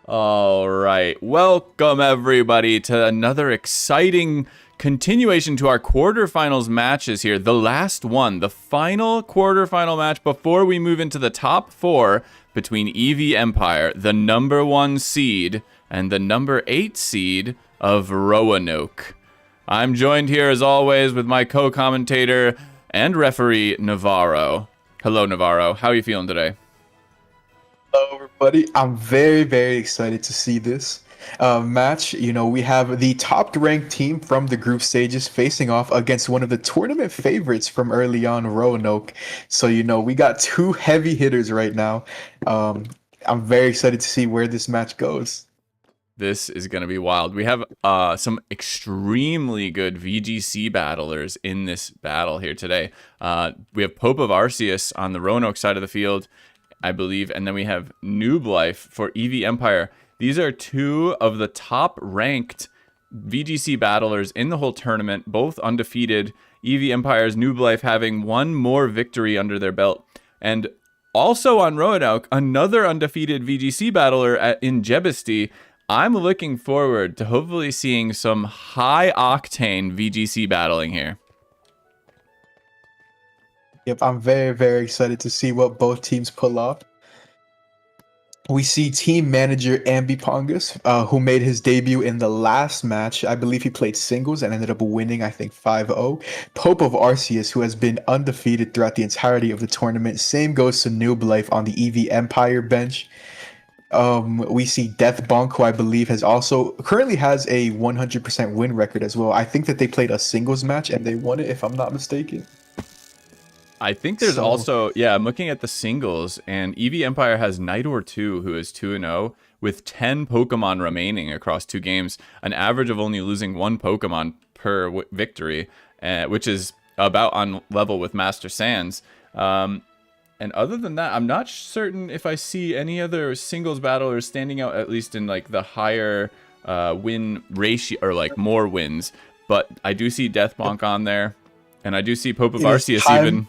All right. Welcome, everybody, to another exciting continuation to our quarterfinals matches here. The last one, the final quarterfinal match before we move into the top four between Eevee Empire, the #1 seed, and the #8 seed of Roanoke. I'm joined here, as always, with my co-commentator and referee, Novoro. Hello, Novoro. How are you feeling today? Hello, everybody. I'm very excited to see this match. You know, we have the top-ranked team from the group stages facing off against one of the tournament favorites from early on, Roanoke. So, you know, we got two heavy hitters right now. I'm very excited to see where this match goes. This is going to be wild. We have some extremely good VGC battlers in this battle here today. We have Pope of Arceus on the Roanoke side of the field, I believe, and then we have Noob Life for Eevee Empire. These are two of the top-ranked VGC battlers in the whole tournament, both undefeated. Eevee Empire's Noob Life having one more victory under their belt. And also on Roanoke, another undefeated VGC battler in Jebesty. I'm looking forward to hopefully seeing some high-octane VGC battling here. Yep, I'm very excited to see what both teams pull off. We see team manager Ambipongus, who made his debut in the last match. I believe he played singles and ended up winning, I think, 5-0. Pope of Arceus, who has been undefeated throughout the entirety of the tournament. Same goes to Noob Life on the Eevee Empire bench. We see Death Bonk, who I believe currently has a 100% win record as well. I think that they played a singles match and they won it, if I'm not mistaken. I think there's also, yeah, I'm looking at the singles, and Eevee Empire has Nidor 2, who is 2-0, with 10 Pokemon remaining across 2 games, an average of only losing 1 Pokemon per victory, which is about on level with Master Sans. And other than that, I'm not certain if I see any other singles battlers standing out, at least in like the higher win ratio, or like more wins. But I do see Death Bonk on there. And I do see Pope of Arceus even.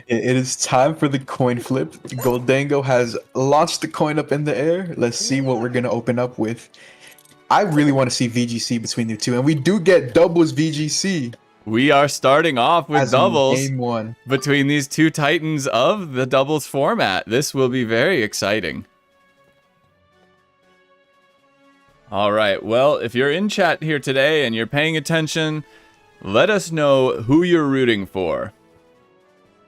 It is time for the coin flip. Goldango has launched the coin up in the air. Let's see what we're going to open up with. I really want to see VGC between the two. And we do get doubles VGC. We are starting off with doubles game 1 between these two titans of the doubles format. This will be very exciting. All right. Well, if you're in chat here today and you're paying attention, let us know who you're rooting for.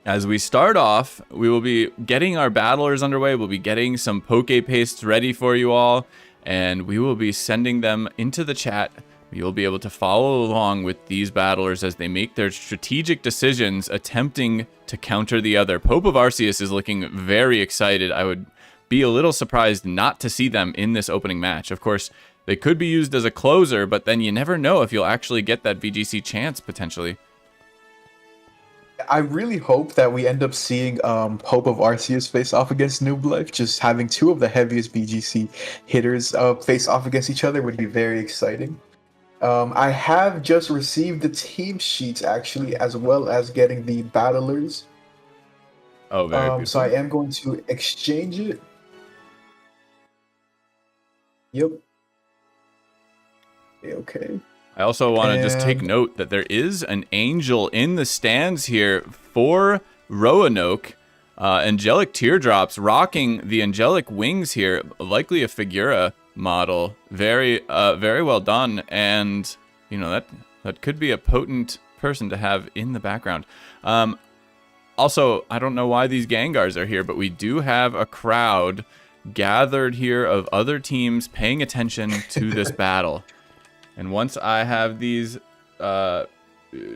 As we start off, we will be getting our battlers underway. We'll be getting some poke pastes ready for you all, and we will be sending them into the chat. You'll be able to follow along with these battlers as they make their strategic decisions, attempting to counter the other. Pope of Arceus is looking very excited. I would be a little surprised not to see them in this opening match. Of course, they could be used as a closer, but then you never know if you'll actually get that VGC chance, potentially. I really hope that we end up seeing Pope of Arceus face off against Noob Life. Just having two of the heaviest VGC hitters face off against each other would be very exciting. I have just received the team sheets, actually, as well as getting the battlers. Oh, very beautiful. So I am going to exchange it. Yep. Okay. I also want to just take note that there is an angel in the stands here for Roanoke. Angelic Teardrops rocking the angelic wings here, likely a Figura model. Very well done, and you know that could be a potent person to have in the background. Also, I don't know why these Gengars are here, but we do have a crowd gathered here of other teams paying attention to this battle. And once I have these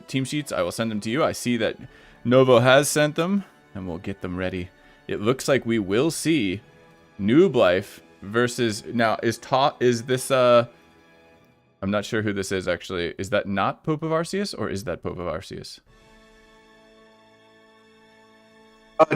team sheets, I will send them to you. I see that Novo has sent them, and we'll get them ready. It looks like we will see Noob Life versus... Now, is this... I'm not sure who this is, actually. Is that not Pope of Arceus, or is that Pope of Arceus?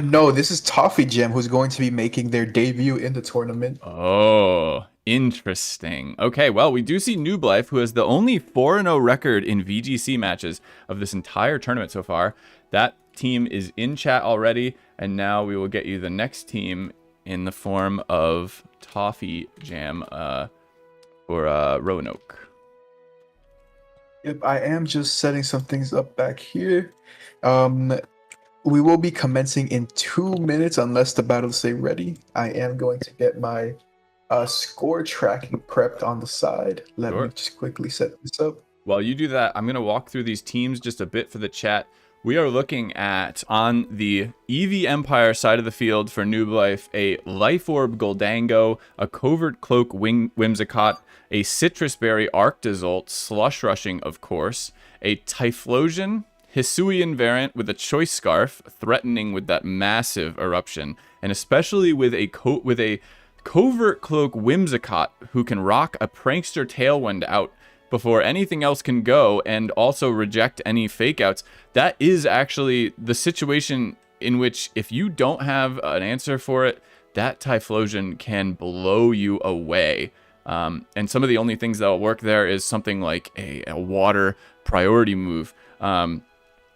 No, this is Toffee Gem, who's going to be making their debut in the tournament. Oh, interesting. Okay, well, we do see Noob Life, who has the only 4-0 record in VGC matches of this entire tournament so far. That team is in chat already, and now we will get you the next team in the form of Toffee Jam for Roanoke. Yep, I am just setting some things up back here. We will be commencing in 2 minutes unless the battles say ready. I am going to get my score tracking prepped on the side. Let me just quickly set this up. While you do that, I'm going to walk through these teams just a bit for the chat. We are looking at, on the Eevee Empire side of the field for Noob Life, a Life Orb Goldango, a Covert Cloak Whimsicott, a Citrus Berry Arctozolt, Slush Rushing, of course, a Typhlosion, Hisuian variant with a Choice Scarf, threatening with that massive eruption, and especially with a Covert Cloak Whimsicott who can rock a Prankster Tailwind out before anything else can go, and also reject any fake outs. That is actually the situation in which, if you don't have an answer for it, that Typhlosion can blow you away. And some of the only things that will work there is something like a water priority move.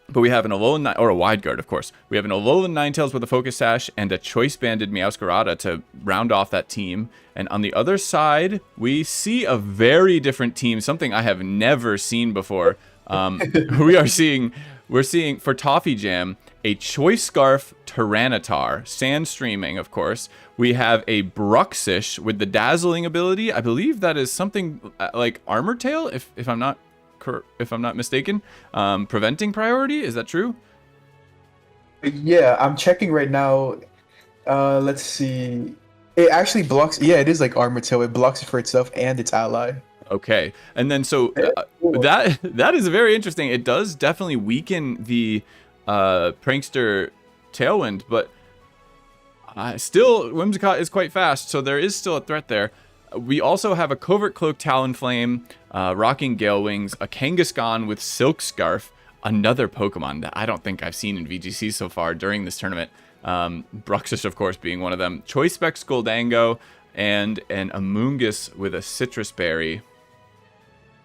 But we have an Alolan, or a Wide Guard, of course. We have an Alolan Ninetales with a Focus Sash and a Choice Banded Meowscarada to round off that team. And on the other side, we see a very different team, something I have never seen before. We're seeing for Toffee Jam a Choice Scarf Tyranitar, Sand Streaming, of course. We have a Bruxish with the Dazzling ability. I believe that is something like Armor Tail, if I'm not mistaken. Preventing priority, is that true? Yeah, I'm checking right now. Let's see. It actually blocks. Yeah, it is like Armor Tail. It blocks it for itself and its ally. Okay, and then so that is very interesting. It does definitely weaken the Prankster Tailwind, but still Whimsicott is quite fast, so there is still a threat there. We also have a Covert Cloak Talonflame, rocking Gale Wings, a Kangaskhan with Silk Scarf, another Pokemon that I don't think I've seen in VGC so far during this tournament. Bruxish, of course, being one of them. Choice Specs Goldango, and an Amoonguss with a Citrus Berry.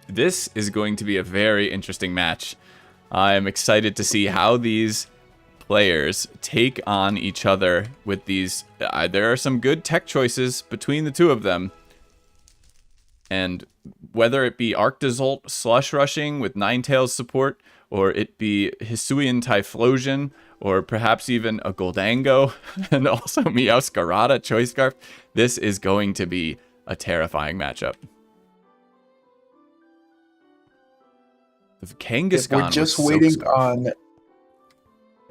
This is going to be a very interesting match. I'm excited to see how these players take on each other with these. There are some good tech choices between the two of them. And whether it be Arctozolt Slush Rushing with Ninetales support, or it be Hisuian Typhlosion, or perhaps even a Goldango, and also Meowscarada Choice Scarf, this is going to be a terrifying matchup. The Kangaskhan. We're just waiting on.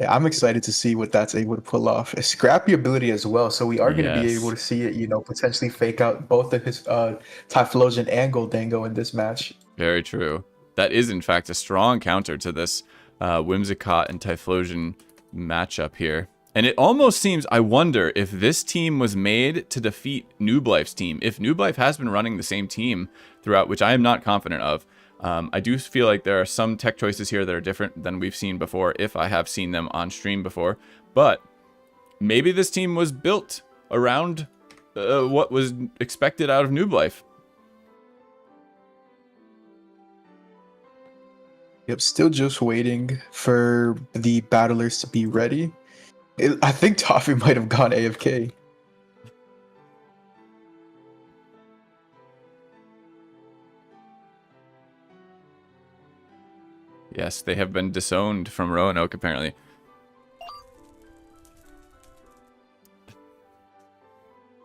Yeah, I'm excited to see what that's able to pull off. A scrappy ability as well, so we are going to be able to see it, potentially fake out both of his Typhlosion and Goldango in this match. Very true. That is, in fact, a strong counter to this Whimsicott and Typhlosion matchup here. And it almost seems, I wonder if this team was made to defeat Noob Life's team. If Noob Life has been running the same team throughout, which I am not confident of, I do feel like there are some tech choices here that are different than we've seen before, if I have seen them on stream before. But maybe this team was built around what was expected out of Noob Life. Yep, still just waiting for the battlers to be ready. I think Toffee might have gone AFK. Yes, they have been disowned from Roanoke, apparently.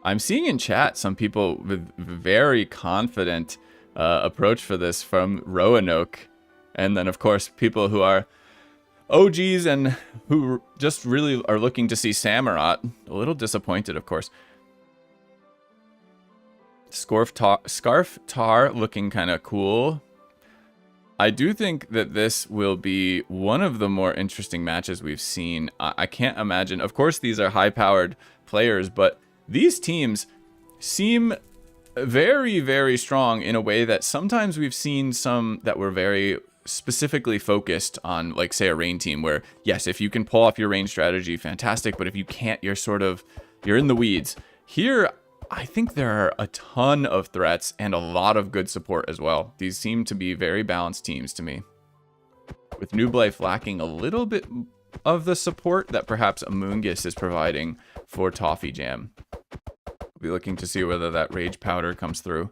I'm seeing in chat some people with very confident approach for this from Roanoke. And then, of course, people who are OGs and who just really are looking to see Samurott. A little disappointed, of course. Scarf Tar looking kind of cool. I do think that this will be one of the more interesting matches we've seen. I can't imagine. Of course, these are high-powered players, but these teams seem very, very strong in a way that sometimes we've seen some that were very specifically focused on, like, say, a rain team where, yes, if you can pull off your rain strategy, fantastic, but if you can't, you're in the weeds. Here, I think there are a ton of threats and a lot of good support as well. These seem to be very balanced teams to me, with Noob Life lacking a little bit of the support that perhaps Amoonguss is providing for Toffee Jam. Be looking to see whether that Rage Powder comes through.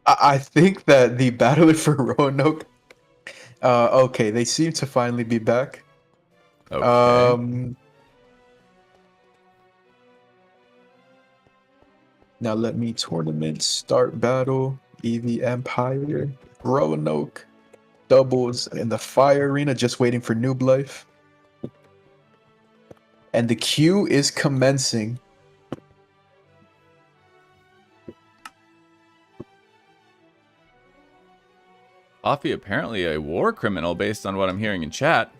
I think that the battler for Roanoke. Okay, they seem to finally be back. Okay. Now let me tournament start battle. Eevee Empire, Roanoke, doubles in the fire arena, just waiting for Noob Life. And the queue is commencing. Offie apparently a war criminal based on what I'm hearing in chat.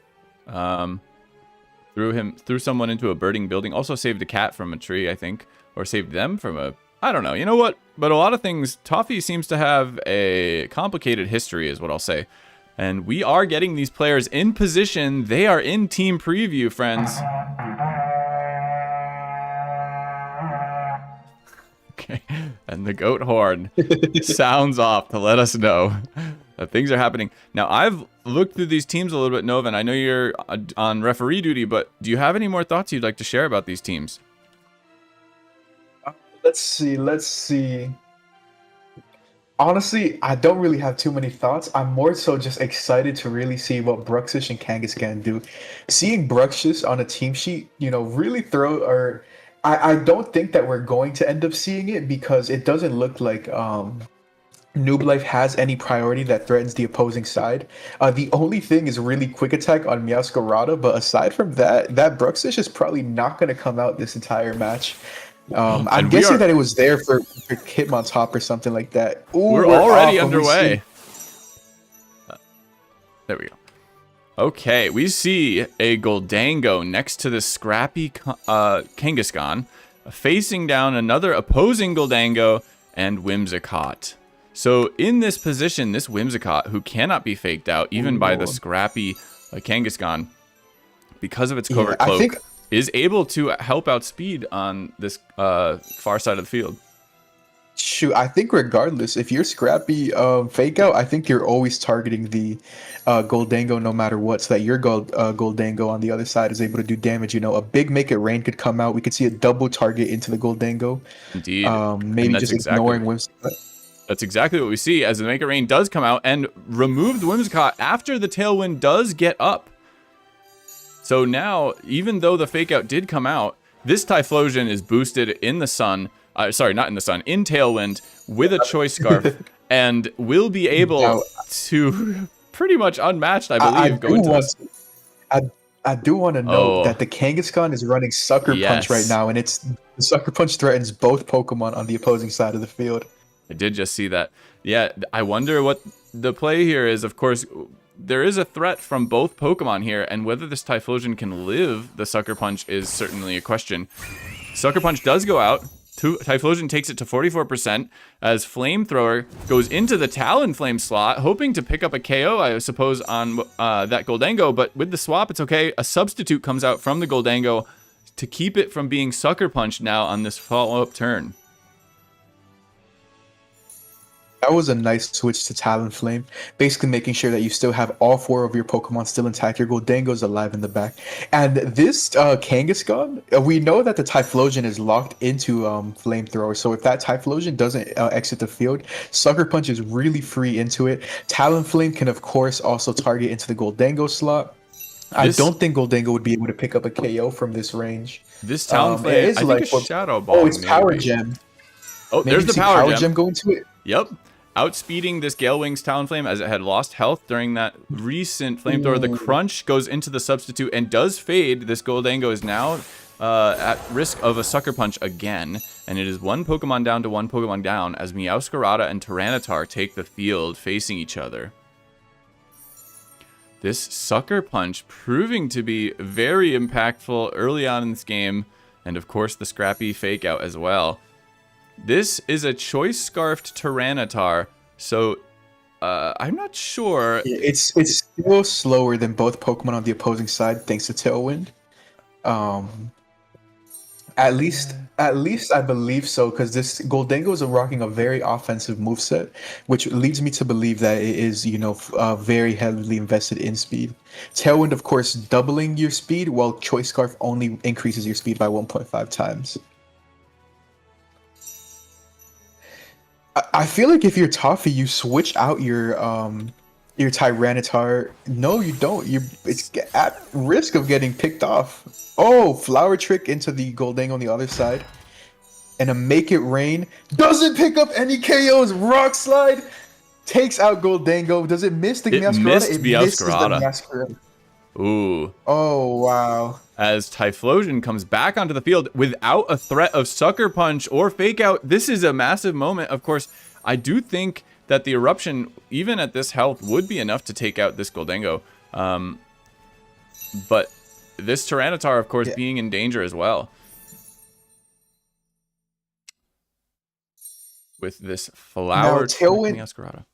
Threw someone into a burning building. Also saved a cat from a tree, I think, or saved them from a. I don't know. You know what? But a lot of things. Toffee seems to have a complicated history, is what I'll say. And we are getting these players in position. They are in team preview, friends. Okay, and the goat horn sounds off to let us know that things are happening. Now, I've looked through these teams a little bit, Nova, and I know you're on referee duty, but do you have any more thoughts you'd like to share about these teams? Let's see. Honestly, I don't really have too many thoughts. I'm more so just excited to really see what Bruxish and Kangaskhan do. Seeing Bruxish on a team sheet, really throw or I don't think that we're going to end up seeing it because it doesn't look like Noob Life has any priority that threatens the opposing side. The only thing is really quick attack on Meowscarada, but aside from that Bruxish is probably not going to come out this entire match. I'm guessing that it was there for Hitmontop or something like that. Ooh, we're already underway. There we go. Okay, we see a Goldango next to the scrappy Kangaskhan, facing down another opposing Goldango and Whimsicott. So in this position, this Whimsicott, who cannot be faked out even by the scrappy Kangaskhan, because of its covert cloak, is able to help out speed on this far side of the field. Shoot, I think regardless, if you're scrappy fake out, I think you're always targeting the Goldango no matter what, so that your Goldango on the other side is able to do damage. A big Make It Rain could come out. We could see a double target into the Goldango. Indeed. Maybe just ignoring Whimsicott. That's exactly what we see as the Make It Rain does come out and remove the Whimsicott after the Tailwind does get up. So now, even though the fake out did come out, this Typhlosion is boosted in the sun. Sorry, not in the sun, in Tailwind with a Choice Scarf, and will be able to pretty much unmatched, I believe, go into this. I do want to note that the Kangaskhan is running Sucker Punch right now, and the Sucker Punch threatens both Pokemon on the opposing side of the field. I did just see that. Yeah, I wonder what the play here is. Of course, there is a threat from both Pokemon here, and whether this Typhlosion can live the Sucker Punch is certainly a question. Sucker Punch does go out. Typhlosion takes it to 44% as Flamethrower goes into the Talonflame slot, hoping to pick up a KO, I suppose, on that Goldango, but with the swap, it's okay. A substitute comes out from the Goldango to keep it from being Sucker Punched now on this follow-up turn. That was a nice switch to Talonflame, basically making sure that you still have all four of your Pokemon still intact. Your Goldango's alive in the back. And this Kangaskhan, we know that the Typhlosion is locked into Flamethrower, so if that Typhlosion doesn't exit the field, Sucker Punch is really free into it. Talonflame can, of course, also target into the Goldango slot. I don't think Goldango would be able to pick up a KO from this range. This Talonflame, I think a Shadow Ball. Oh, it's Power Gem. Oh, there's the Power Gem going to it. Yep. Outspeeding this Gale Wings Talonflame as it had lost health during that recent Flamethrower. The Crunch goes into the substitute and does fade. This Goldango is now at risk of a Sucker Punch again. And it is one Pokemon down to one Pokemon down as Meowscarada and Tyranitar take the field facing each other. This Sucker Punch proving to be very impactful early on in this game. And of course the scrappy fake out as well. This is a Choice Scarfed Tyranitar, so I'm not sure. It's still slower than both Pokemon on the opposing side, thanks to Tailwind. At least At least I believe so, because this Goldango is rocking a very offensive moveset, which leads me to believe that it is, very heavily invested in speed. Tailwind, of course, doubling your speed, while Choice Scarf only increases your speed by 1.5 times. I feel like if you're Toffee, you switch out your Tyranitar. No, you don't. It's at risk of getting picked off. Oh, Flower Trick into the Goldang on the other side. And a Make It Rain. Doesn't pick up any KOs. Rock Slide takes out Goldango. Does it miss the Meowscarada? It misses the Meowscarada. Ooh. Oh, wow. As Typhlosion comes back onto the field without a threat of Sucker Punch or Fake Out. This is a massive moment. Of course, I do think that the Eruption, even at this health, would be enough to take out this Goldango. But this Tyranitar, of course, being in danger as well. With this Flower Tailwind.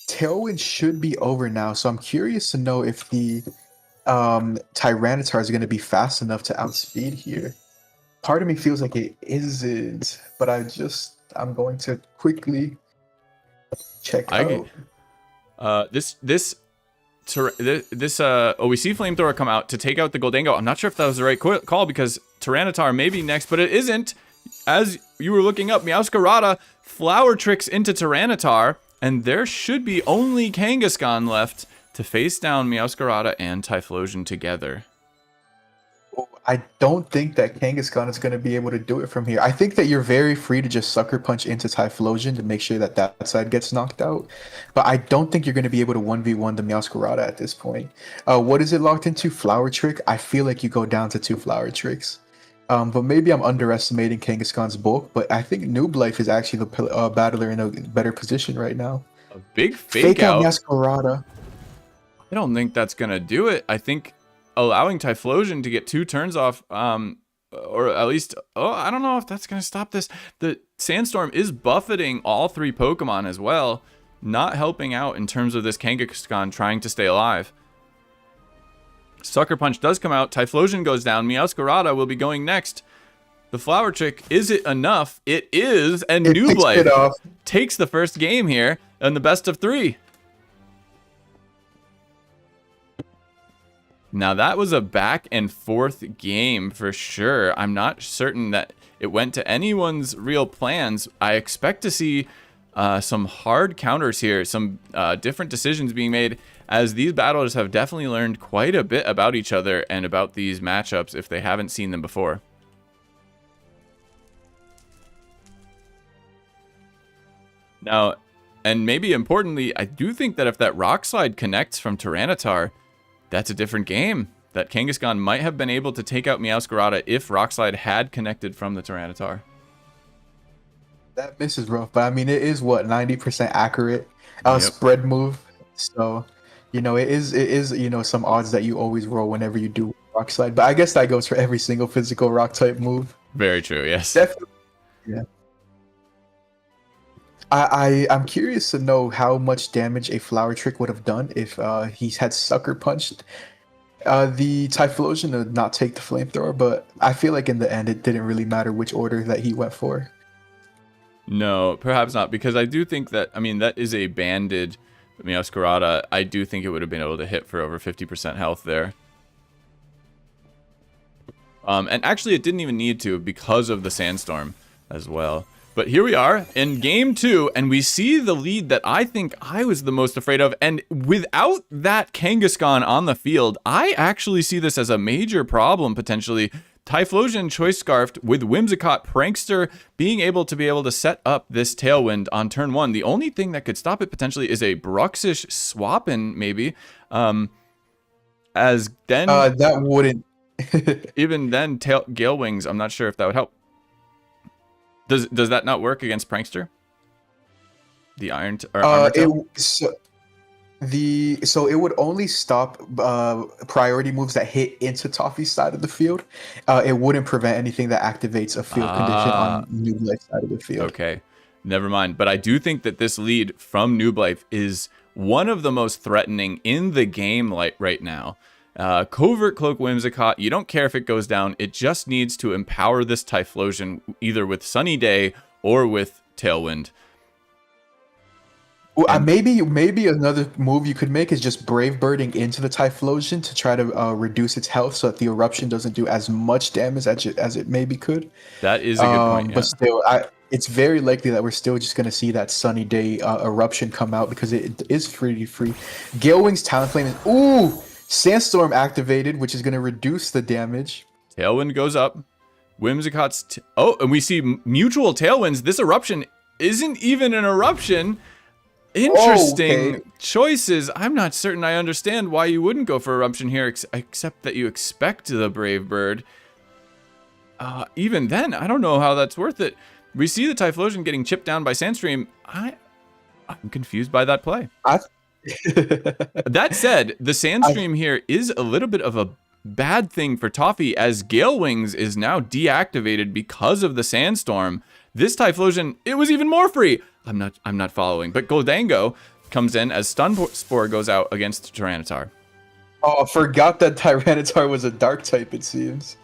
Tailwind should be over now, so I'm curious to know if the Tyranitar is going to be fast enough to outspeed here. Part of me feels like it isn't, but I'm going to quickly check out. We see Flamethrower come out to take out the Goldango. I'm not sure if that was the right call, because Tyranitar may be next, but it isn't. As you were looking up, Meowscarada Flower Tricks into Tyranitar, and there should be only Kangaskhan left to face down Meowscarada and Typhlosion together. I don't think that Kangaskhan is going to be able to do it from here. I think that you're very free to just Sucker Punch into Typhlosion to make sure that that side gets knocked out. But I don't think you're going to be able to 1v1 the Meowscarada at this point. What is it locked into? Flower Trick? I feel like you go down to 2 Flower Tricks. But maybe I'm underestimating Kangaskhan's bulk, but I think Nooblife is actually the battler in a better position right now. A big fake out. Meowscarada. I don't think that's going to do it. I think allowing Typhlosion to get 2 turns off, or at least, I don't know if that's going to stop this. The Sandstorm is buffeting all 3 Pokemon as well, not helping out in terms of this Kangaskhan trying to stay alive. Sucker Punch does come out. Typhlosion goes down. Meowscarada will be going next. The Flower Trick, is it enough? It is, and Nooblife takes the first game here in the best of 3. Now that was a back and forth game for sure. I'm not certain that it went to anyone's real plans. I expect to see some hard counters here, some different decisions being made, as these battlers have definitely learned quite a bit about each other and about these matchups if they haven't seen them before. Now, and maybe importantly, I do think that if that Rock Slide connects from Tyranitar, that's a different game. That Kangaskhan might have been able to take out Meowscarada if Rock Slide had connected from the Tyranitar. That misses rough, but I mean, it is what, 90% accurate spread move. So, it is some odds that you always roll whenever you do Rock Slide. But I guess that goes for every single physical rock type move. Very true. Yes. Definitely. Yeah. I'm curious to know how much damage a Flower Trick would have done if he had Sucker Punched the Typhlosion to not take the Flamethrower, but I feel like in the end it didn't really matter which order that he went for. No, perhaps not, because I do think that, that is a banded Meowscarada. I do think it would have been able to hit for over 50% health there. And actually it didn't even need to because of the Sandstorm as well. But here we are in game 2, and we see the lead that I think I was the most afraid of. And without that Kangaskhan on the field, I actually see this as a major problem potentially. Typhlosion Choice Scarfed with Whimsicott Prankster being able to set up this Tailwind on turn 1. The only thing that could stop it potentially is a Bruxish swap-in, maybe. As then... that wouldn't... even then, Gale Wings, I'm not sure if that would help. Does that not work against Prankster? The Iron... So it would only stop priority moves that hit into Toffee's side of the field. It wouldn't prevent anything that activates a field condition on Nooblife's side of the field. Okay, never mind. But I do think that this lead from Nooblife is one of the most threatening in the game right now. Covert Cloak Whimsicott, you don't care if it goes down. It just needs to empower this Typhlosion either with Sunny Day or with Tailwind. Well, maybe another move you could make is just Brave Birding into the Typhlosion to try to reduce its health so that the eruption doesn't do as much damage as it maybe could. That is a good point. Yeah. But still, it's very likely that we're still just going to see that Sunny Day eruption come out because it is free. Gale Wing's Talonflame is Sandstorm activated, which is going to reduce the damage. Tailwind goes up. Whimsicott's and we see mutual Tailwinds. This eruption isn't even an eruption. Interesting choices. I'm not certain I understand why you wouldn't go for eruption here, except that you expect the Brave Bird. Even then, I don't know how that's worth it. We see the Typhlosion getting chipped down by Sandstream. I'm confused by that play. That said, the Sandstream here is a little bit of a bad thing for Toffee, as Gale Wings is now deactivated because of the Sandstorm. This Typhlosion, it was even more free. I'm not following. But Goldango comes in as Stun Spore goes out against Tyranitar. Oh, I forgot that Tyranitar was a dark type, it seems.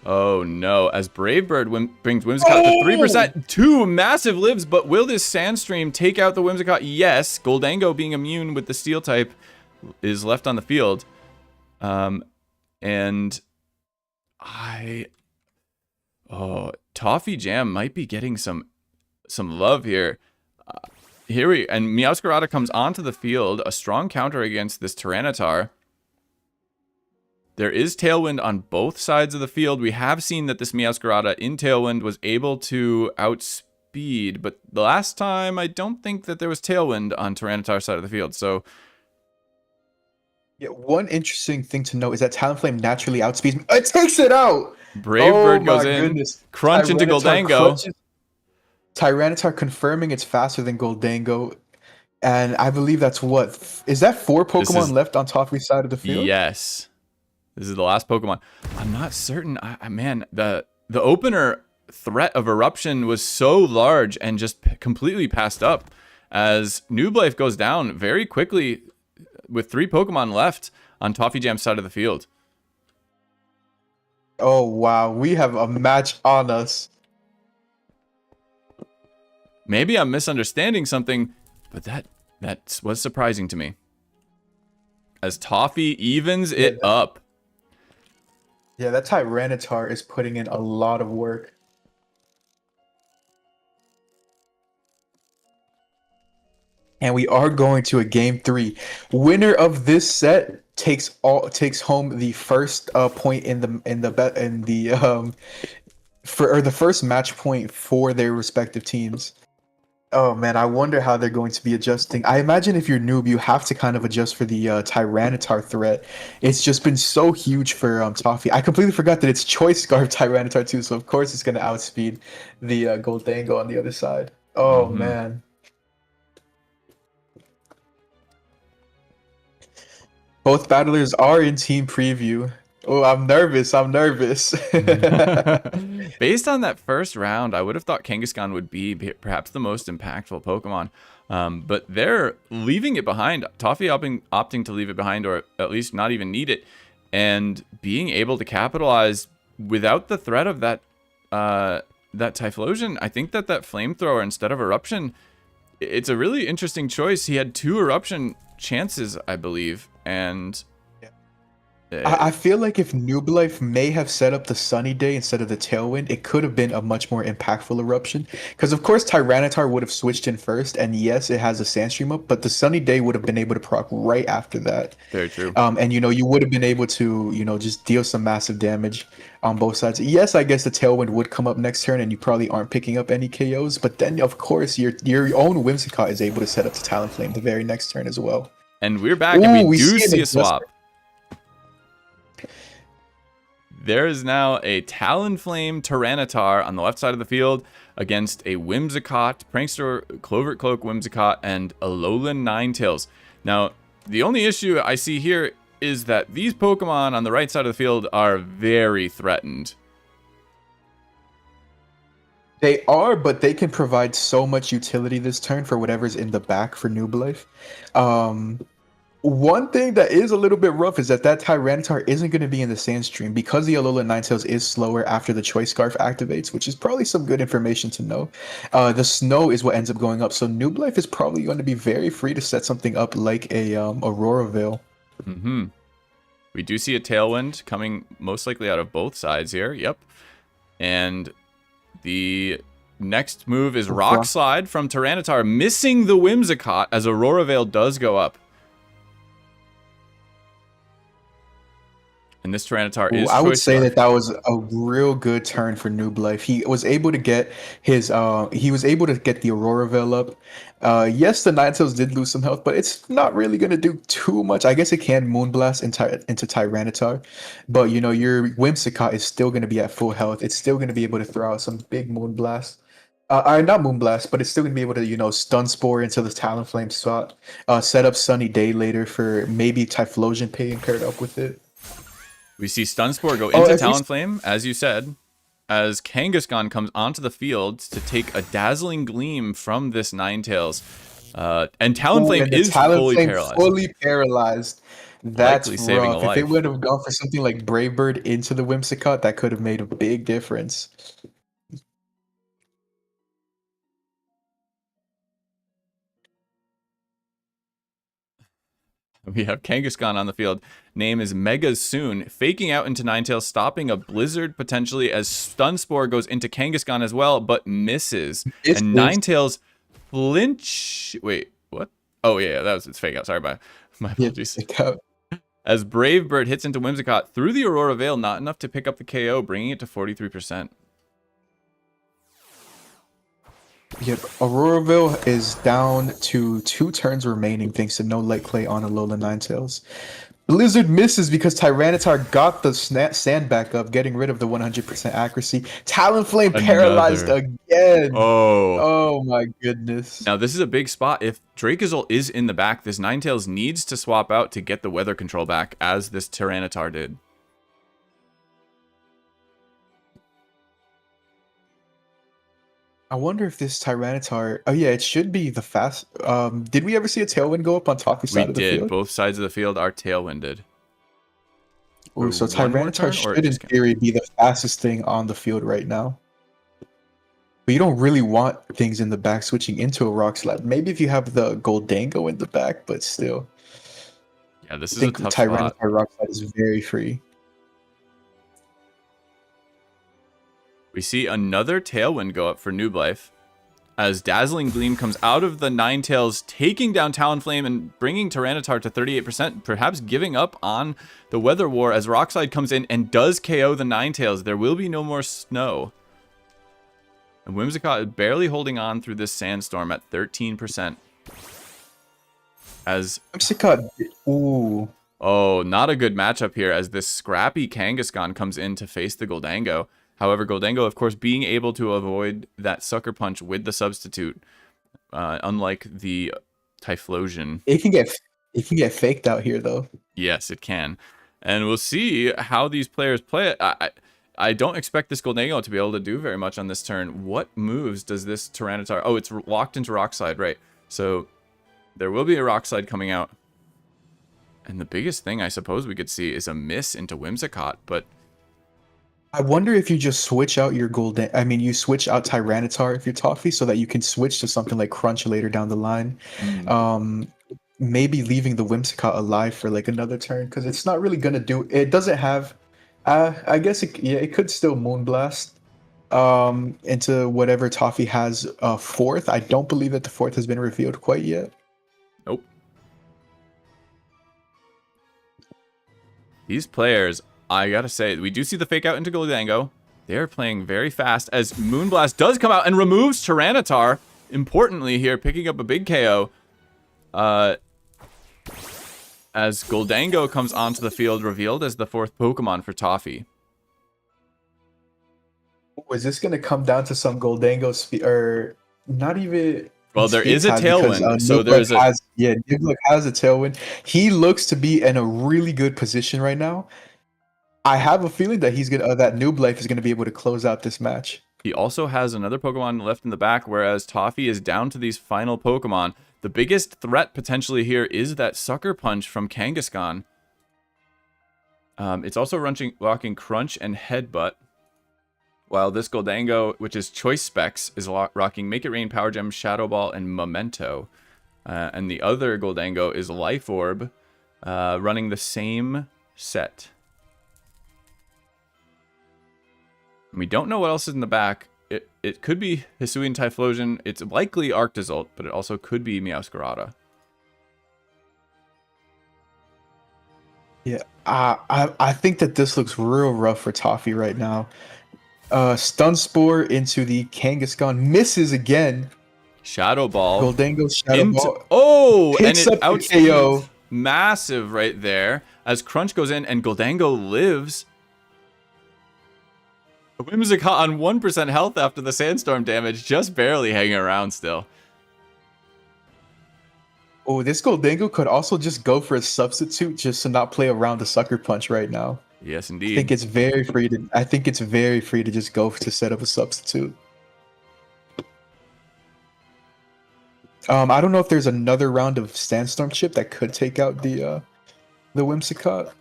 Oh no, as Brave Bird brings Whimsicott to 3%, 2 massive lives, but will this Sandstream take out the Whimsicott? Yes, Goldango being immune with the Steel type is left on the field. Toffee Jam might be getting some love here. And Meowscarada comes onto the field, a strong counter against this Tyranitar. There is Tailwind on both sides of the field. We have seen that this Meowscarada in Tailwind was able to outspeed, but the last time I don't think that there was Tailwind on Tyranitar's side of the field. So yeah, one interesting thing to note is that Talonflame naturally outspeeds. It takes it out. Brave Bird goes in, crunch into Goldango. Tyranitar confirming it's faster than Goldango. And I believe that's is that 4 Pokemon left on Toffee's side of the field? Yes. This is the last Pokemon. I'm not certain. Man, the opener threat of eruption was so large and just completely passed up as Nubleaf goes down very quickly with 3 Pokemon left on Toffee Jam's side of the field. Oh, wow. We have a match on us. Maybe I'm misunderstanding something, but that was surprising to me. As Toffee evens it up. Yeah, that Tyranitar is putting in a lot of work. And we are going to a game 3. Winner of this set takes home the first point the first match point for their respective teams. Oh man, I wonder how they're going to be adjusting. I imagine if you're noob, you have to kind of adjust for the Tyranitar threat. It's just been so huge for Toffee. I completely forgot that it's Choice Scarf Tyranitar too, so of course it's going to outspeed the Goldango on the other side. Oh man. Both battlers are in team preview. Oh, I'm nervous. Based on that first round, I would have thought Kangaskhan would be perhaps the most impactful Pokemon. But they're leaving it behind. Toffee opting to leave it behind, or at least not even need it. And being able to capitalize without the threat of that Typhlosion. I think that Flamethrower instead of Eruption, it's a really interesting choice. He had 2 Eruption chances, I believe. And I feel like if Nubleaf may have set up the Sunny Day instead of the Tailwind, it could have been a much more impactful eruption. Because of course Tyranitar would have switched in first, and yes, it has a Sandstream up, but the Sunny Day would have been able to proc right after that. Very true. And you would have been able to just deal some massive damage on both sides. Yes, I guess the Tailwind would come up next turn, and you probably aren't picking up any KOs. But then of course your own Whimsicott is able to set up the Talonflame the very next turn as well. And we're back, and we do see a swap. There is now a Talonflame Tyranitar on the left side of the field against a Whimsicott, Prankster, Covert Cloak Whimsicott, and Alolan Ninetales. Now, the only issue I see here is that these Pokemon on the right side of the field are very threatened. They are, but they can provide so much utility this turn for whatever's in the back for Nubleaf. One thing that is a little bit rough is that Tyranitar isn't going to be in the sand stream because the Alola Ninetales is slower after the Choice Scarf activates, which is probably some good information to know. The snow is what ends up going up, so Noob Life is probably going to be very free to set something up like a Aurora Veil. Mm-hmm. We do see a Tailwind coming most likely out of both sides here. Yep. And the next move is Rock Slide from Tyranitar, missing the Whimsicott as Aurora Veil does go up. And this Tyranitar is. I would say that was a real good turn for Noob Life. He was able to get his the Aurora Veil up. Yes, the Ninetales did lose some health, but it's not really gonna do too much. I guess it can Moonblast into Tyranitar, but you know your Whimsicott is still gonna be at full health. It's still gonna be able to throw out some big Moonblast. Not Moonblast, but it's still gonna be able to, you know, Stun Spore into the Talonflame slot. Set up Sunny Day later for maybe Typhlosion paying paired up with it. We see Stun Spore go into Talonflame, as you said, as Kangaskhan comes onto the field to take a Dazzling Gleam from this Ninetales. And Talonflame is fully paralyzed. That's likely saving a rough. life. If they would have gone for something like Brave Bird into the Whimsicott, that could have made a big difference. We have Kangaskhan on the field. Name is Mega Soon, faking out into Ninetales, stopping a Blizzard potentially as Stun Spore goes into Kangaskhan as well, but misses. And Ninetales flinch. Wait, what? Oh yeah, that was its fake out. Sorry, my apologies. As Brave Bird hits into Whimsicott through the Aurora Veil, not enough to pick up the KO, bringing it to 43%. Yep, Aurora Veil is down to 2 turns remaining thanks to no Light Clay on Alola Ninetales. Blizzard misses because Tyranitar got the sand back up, getting rid of the 100% accuracy. Talonflame paralyzed again. Oh my goodness. Now this is a big spot. If Dracozolt is in the back, this Ninetales needs to swap out to get the weather control back, as this Tyranitar did. I wonder if this Tyranitar... Oh, yeah, it should be the fast... did we ever see a Tailwind go up on Toffee's side of the field? We did. Both sides of the field are Tailwinded. Ooh, so Tyranitar should, in theory, be the fastest thing on the field right now. But you don't really want things in the back switching into a Rock Slide. Maybe if you have the Goldango in the back, but still. Yeah, this is a tough spot. Tyranitar Rock Slide is very free. We see another Tailwind go up for Noob Life as Dazzling Gleam comes out of the Ninetales, taking down Talonflame and bringing Tyranitar to 38%, perhaps giving up on the Weather War as Rockslide comes in and does KO the Ninetales. There will be no more snow. And Whimsicott is barely holding on through this sandstorm at 13%. As Whimsicott, ooh. Oh, not a good matchup here as this scrappy Kangaskhan comes in to face the Goldango. However, Goldango, of course, being able to avoid that Sucker Punch with the substitute, unlike the Typhlosion. It can get faked out here, though. Yes, it can. And we'll see how these players play it. I don't expect this Goldango to be able to do very much on this turn. What moves does this Tyranitar... Oh, it's locked into Rock Slide, right. So there will be a Rock Slide coming out. And the biggest thing I suppose we could see is a miss into Whimsicott, but... I wonder if you just switch out your you switch out Tyranitar if you're Toffee so that you can switch to something like Crunch later down the line. Maybe leaving the Whimsicott alive for like another turn because it's not really gonna do. It doesn't have. I guess it could still Moonblast into whatever Toffee has fourth. I don't believe that the fourth has been revealed quite yet. Nope. These players, I gotta say, we do see the fake out into Goldango. They're playing very fast as Moonblast does come out and removes Tyranitar. Importantly here, picking up a big KO. As Goldango comes onto the field, revealed as the fourth Pokemon for Toffee. Is this going to come down to some Goldango speed, or not even... Well, there is a Tailwind, because, so there's a... Niblik has a Tailwind. He looks to be in a really good position right now. I have a feeling that that Noob Life is gonna be able to close out this match. He also has another Pokemon left in the back, whereas Toffee is down to these final Pokemon. The biggest threat potentially here is that Sucker Punch from Kangaskhan. It's also rocking Crunch and Headbutt. While this Goldango, which is Choice Specs, is rocking Make It Rain, Power Gem, Shadow Ball, and Memento. And the other Goldango is Life Orb, running the same set. And we don't know what else is in the back. It could be Hisuian Typhlosion. It's likely Arctozolt, but it also could be Meowscarada. Yeah, I think that this looks real rough for Toffee right now. Stun Spore into the Kangaskhan, misses again. Shadow Ball. Goldango Shadow Ball. Oh, and Picks it up the outspeeds KO. massive right there as Crunch goes in and Goldango lives. Whimsicott on 1% health after the sandstorm damage, just barely hanging around still. Oh, this Goldango could also just go for a substitute just to not play around the Sucker Punch right now. Yes, I indeed. think it's very free to just go to set up a substitute. I don't know if there's another round of Sandstorm Chip that could take out the Whimsicott.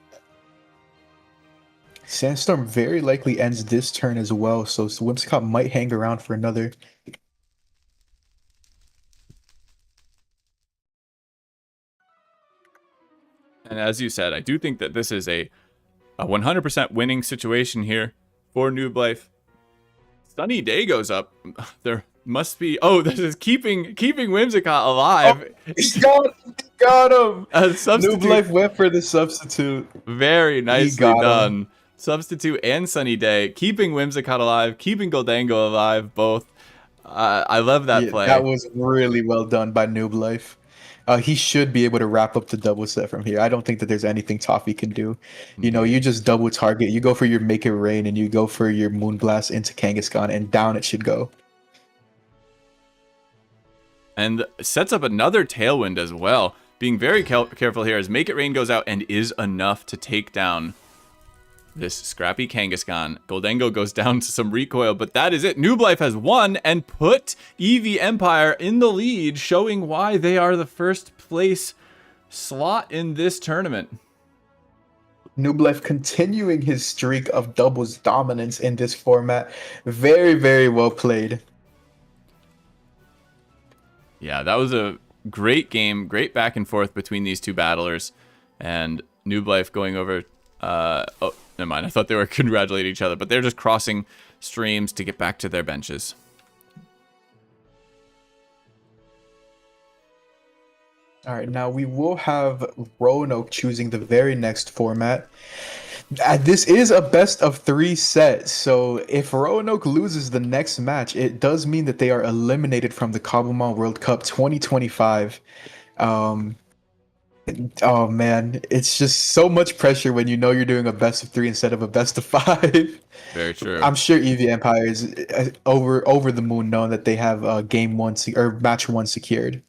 Sandstorm very likely ends this turn as well, so Whimsicott might hang around for another. And as you said, I do think that this is a 100% winning situation here for Noob Life. Sunny Day goes up. There must be... Oh, this is keeping Whimsicott alive. Oh, he got him! Substitute. Noob Life went for the substitute. Very nicely done. Him. Substitute and Sunny Day, keeping Whimsicott alive, keeping Goldango alive, both. I love that play. That was really well done by Noob Life. He should be able to wrap up the double set from here. I don't think that there's anything Toffee can do. You know, you just double target, you go for your Make It Rain, and you go for your Moonblast into Kangaskhan, and down it should go. And sets up another Tailwind as well. Being very careful here as Make It Rain goes out and is enough to take down this scrappy Kangaskhan. Goldango goes down to some recoil, but that is it. Noob Life has won and put Eevee Empire in the lead, showing why they are the first place slot in this tournament. Noob Life continuing his streak of doubles dominance in this format. Very, very well played. Yeah, that was a great game. Great back and forth between these two battlers. And Noob Life going over... oh, never mind. I thought they were congratulating each other, but they're just crossing streams to get back to their benches. All right, now we will have Roanoke choosing the very next format. This is a best of 3 set, so if Roanoke loses the next match, it does mean that they are eliminated from the Cobblemon World Cup 2025. Oh man, it's just so much pressure when you know you're doing a best of 3 instead of a best of 5. Very true. I'm sure Eevee Empire is over the moon knowing that they have game 1 or match 1 secured.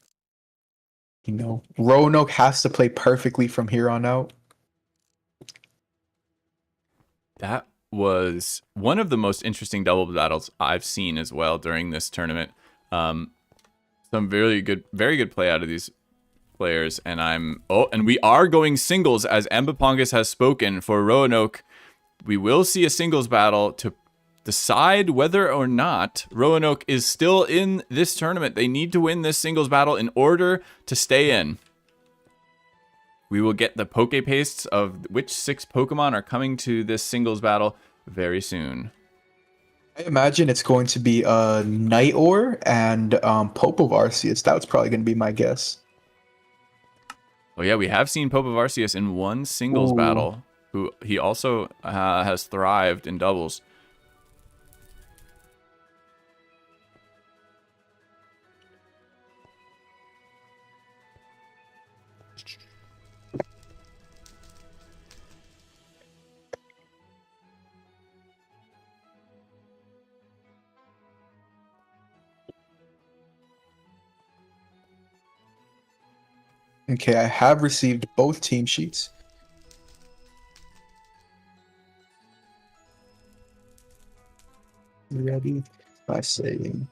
You know, Roanoke has to play perfectly from here on out. That was one of the most interesting double battles I've seen as well during this tournament. Some very good play out of these players, and and we are going singles as Ambipongus has spoken for Roanoke. We will see a singles battle to decide whether or not Roanoke is still in this tournament. They need to win this singles battle in order to stay in. We will get the Poke Pastes of which 6 Pokemon are coming to this singles battle very soon. I imagine it's going to be Nightor and Pope of Arceus. That's probably going to be my guess. Oh yeah, we have seen Pope of Arceus in one singles battle. He also has thrived in doubles. Okay, I have received both team sheets. Ready by saying.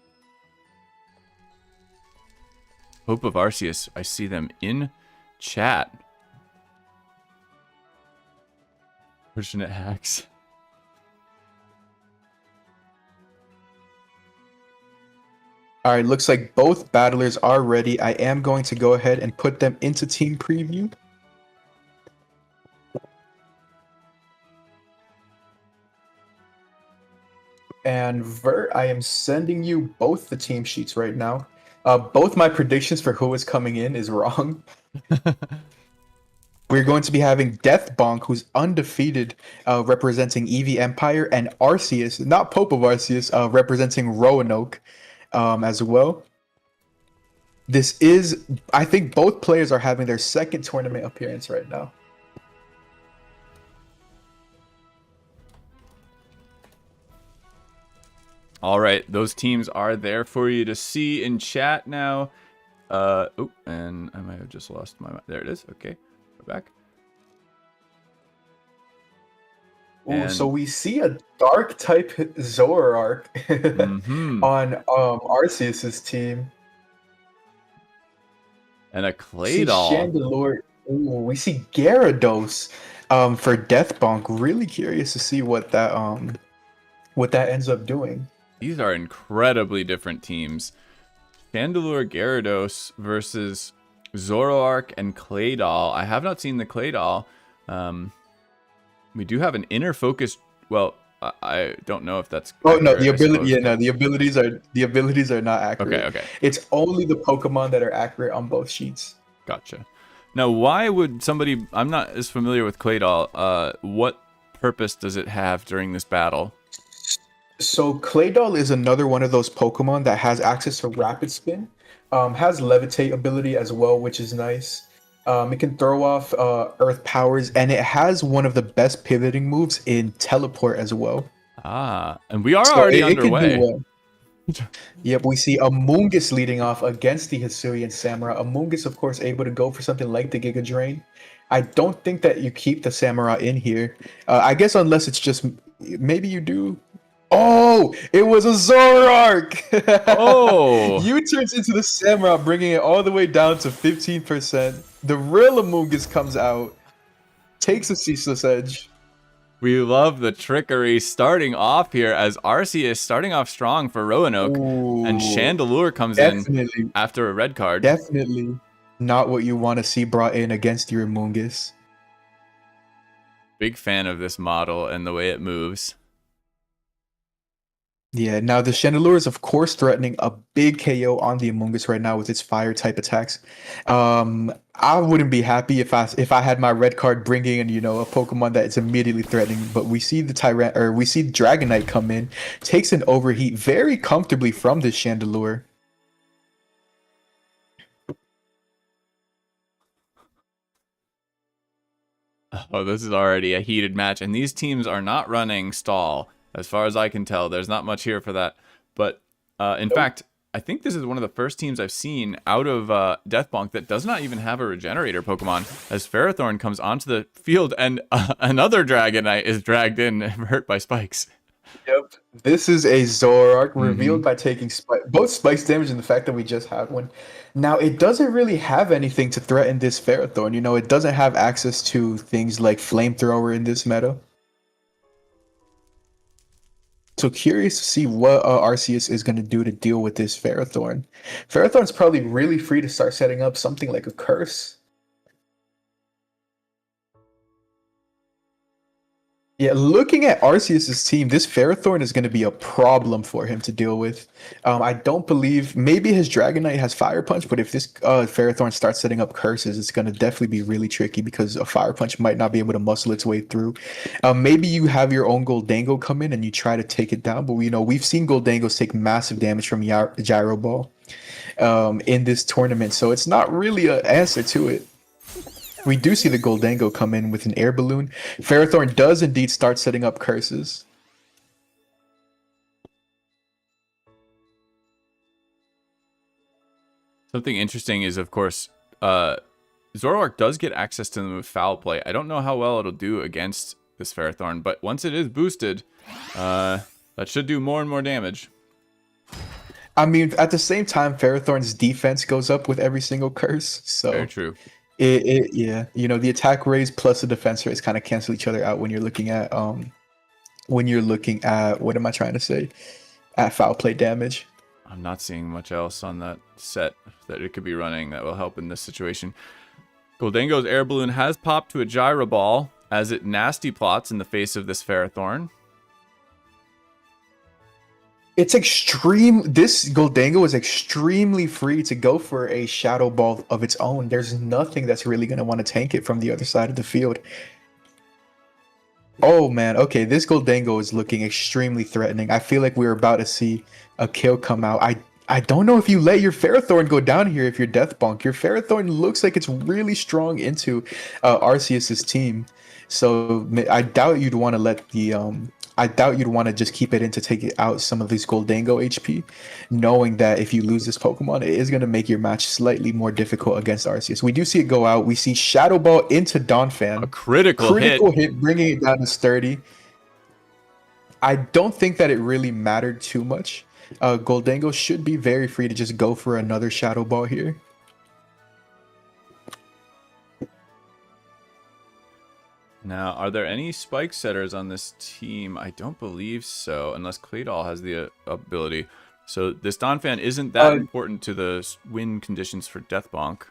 Hope of Arceus. I see them in chat. Fortunate hacks. All right, looks like both battlers are ready. I am going to go ahead and put them into team preview. And Vert, I am sending you both the team sheets right now. Both my predictions for who is coming in is wrong. We're going to be having Death Bonk, who's undefeated, representing Eevee Empire, and Arceus, not Pope of Arceus, representing Roanoke as well. This is, I think both players are having their second tournament appearance right now. All right, those teams are there for you to see in chat now. Oh, and I might have just lost my... There it is. Okay, go back. Ooh, so we see a dark type Zoroark on Arceus's team. And a Claydol. Chandelure. Ooh, we see Gyarados for Death Bonk. Really curious to see what that ends up doing. These are incredibly different teams. Chandelure Gyarados versus Zoroark and Claydol. I have not seen the Claydol. We do have an inner focus. Well, I don't know if that's. Oh accurate, no, the ability. Yeah, no, the abilities are not accurate. Okay. It's only the Pokemon that are accurate on both sheets. Gotcha. Now, why would somebody? I'm not as familiar with Claydol. What purpose does it have during this battle? So Claydol is another one of those Pokemon that has access to Rapid Spin, has Levitate ability as well, which is nice. It can throw off Earth powers, and it has one of the best pivoting moves in Teleport as well. Ah, and we are already underway. Yep, we see Amoonguss leading off against the Hisuian Samurott. Amoonguss, of course, able to go for something like the Giga Drain. I don't think that you keep the Samurott in here. I guess unless it's just... Maybe you do... Oh, it was a Zoroark! Oh! U-turns into the Samurott, bringing it all the way down to 15%. The real Amoonguss comes out, takes a Ceaseless Edge. We love the trickery starting off here as Arceus starting off strong for Roanoke. Ooh, and Chandelure comes in after a red card. Definitely not what you want to see brought in against your Amoonguss. Big fan of this model and the way it moves. Yeah, now the Chandelure is of course threatening a big KO on the Amoonguss right now with its fire type attacks. I wouldn't be happy if I had my red card bringing in, a Pokemon that is immediately threatening. But we see the we see Dragonite come in, takes an overheat very comfortably from this Chandelure. Oh, this is already a heated match, and these teams are not running stall. As far as I can tell, there's not much here for that. But in fact, I think this is one of the first teams I've seen out of Death Bonk that does not even have a regenerator Pokemon, as Ferrothorn comes onto the field and another Dragonite is dragged in hurt by spikes. Yep. This is a Zoroark revealed by taking both spikes damage and the fact that we just had one. Now, it doesn't really have anything to threaten this Ferrothorn. It doesn't have access to things like Flamethrower in this meta. So curious to see what Arceus is going to do to deal with this Ferrothorn. Ferrothorn's probably really free to start setting up something like a curse. Yeah, looking at Arceus's team, this Ferrothorn is going to be a problem for him to deal with. I don't believe... Maybe his Dragonite has Fire Punch, but if this Ferrothorn starts setting up curses, it's going to definitely be really tricky because a Fire Punch might not be able to muscle its way through. Maybe you have your own Goldango come in and you try to take it down, but we've seen Goldangos take massive damage from Gyro Ball in this tournament, so it's not really an answer to it. We do see the Goldango come in with an air balloon. Ferrothorn does indeed start setting up curses. Something interesting is, of course, Zoroark does get access to the move Foul Play. I don't know how well it'll do against this Ferrothorn, but once it is boosted, that should do more and more damage. I mean, at the same time, Ferrothorn's defense goes up with every single curse. Very So true. yeah, the attack raise plus the defense raise kind of cancel each other out when you're looking at what am I trying to say? At foul play damage. I'm not seeing much else on that set that it could be running that will help in this situation. Goldango's air balloon has popped to a gyro ball as it nasty plots in the face of this Ferrothorn. It's extreme. This Goldango is extremely free to go for a shadow ball of its own. There's nothing that's really going to want to tank it from the other side of the field. Oh man, okay, this Goldango is looking extremely threatening. I feel like we're about to see a kill come out. I don't know if you let your Ferrothorn go down here if you're Death Bonk. Your Ferrothorn looks like it's really strong into Arceus's team. So I doubt you'd want to let the I doubt you'd want to just keep it in to take out some of these Goldango HP, knowing that if you lose this Pokemon, it is going to make your match slightly more difficult against Arceus. We do see it go out. We see Shadow Ball into Donphan. A critical hit, bringing it down to sturdy. I don't think that it really mattered too much. Goldango should be very free to just go for another Shadow Ball here. Now, are there any spike setters on this team? I don't believe so, unless Claydol has the ability. So this Donphan isn't that important to the win conditions for Death Bonk.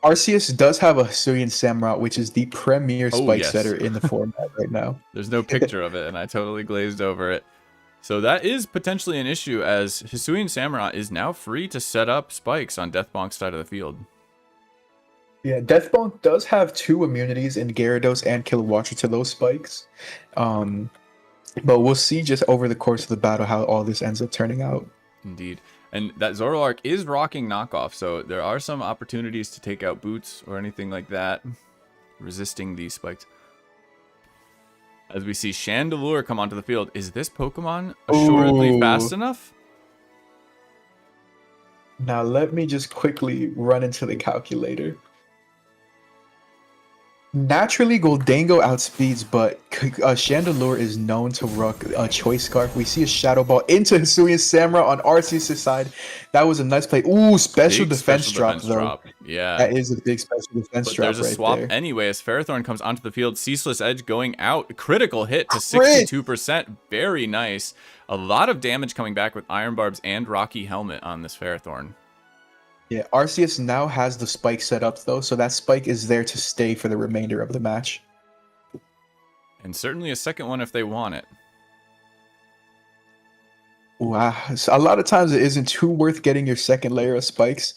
Arceus does have a Hisuian Samurott, which is the premier spike setter in the format right now. There's no picture of it, and I totally glazed over it. So that is potentially an issue, as Hisuian Samurott is now free to set up spikes on Death Bonk's side of the field. Yeah, Death Bonk does have 2 immunities in Gyarados and Kilowattrel to those spikes. But we'll see just over the course of the battle how all this ends up turning out. Indeed. And that Zoroark is rocking knockoff, so there are some opportunities to take out boots or anything like that, resisting these spikes. As we see Chandelure come onto the field, is this Pokemon assuredly fast enough? Now let me just quickly run into the calculator. Naturally, Goldango outspeeds, but Chandelure is known to rock a Choice Scarf. We see a Shadow Ball into Hisuian Samurott on Arceus' side. That was a nice play. Ooh, special defense drop, though. Yeah. That is a big special defense drop right there. There's a swap anyway as Ferrothorn comes onto the field. Ceaseless Edge going out. Critical hit to 62%. Very nice. A lot of damage coming back with Iron Barbs and Rocky Helmet on this Ferrothorn. Yeah, Arceus now has the spike set up, though, so that spike is there to stay for the remainder of the match. And certainly a second one if they want it. Wow, so a lot of times it isn't too worth getting your second layer of spikes.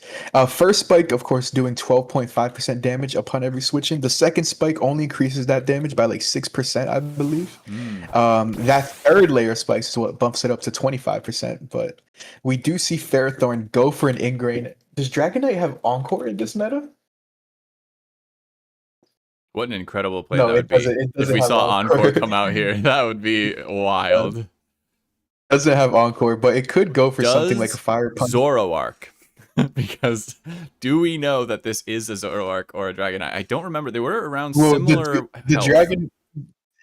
First spike, of course, doing 12.5% damage upon every switching. The second spike only increases that damage by like 6%, I believe. That third layer of spikes is what bumps it up to 25%. But we do see Ferrothorn go for an Ingrain. Does Dragonite have Encore in this meta? What an incredible play that would be. If we saw Encore come out here, that would be wild. Doesn't have Encore, but it could go for something like a Fire Punch. Zoroark. Because do we know that this is a Zoroark or a Dragonite? I don't remember. They were around similar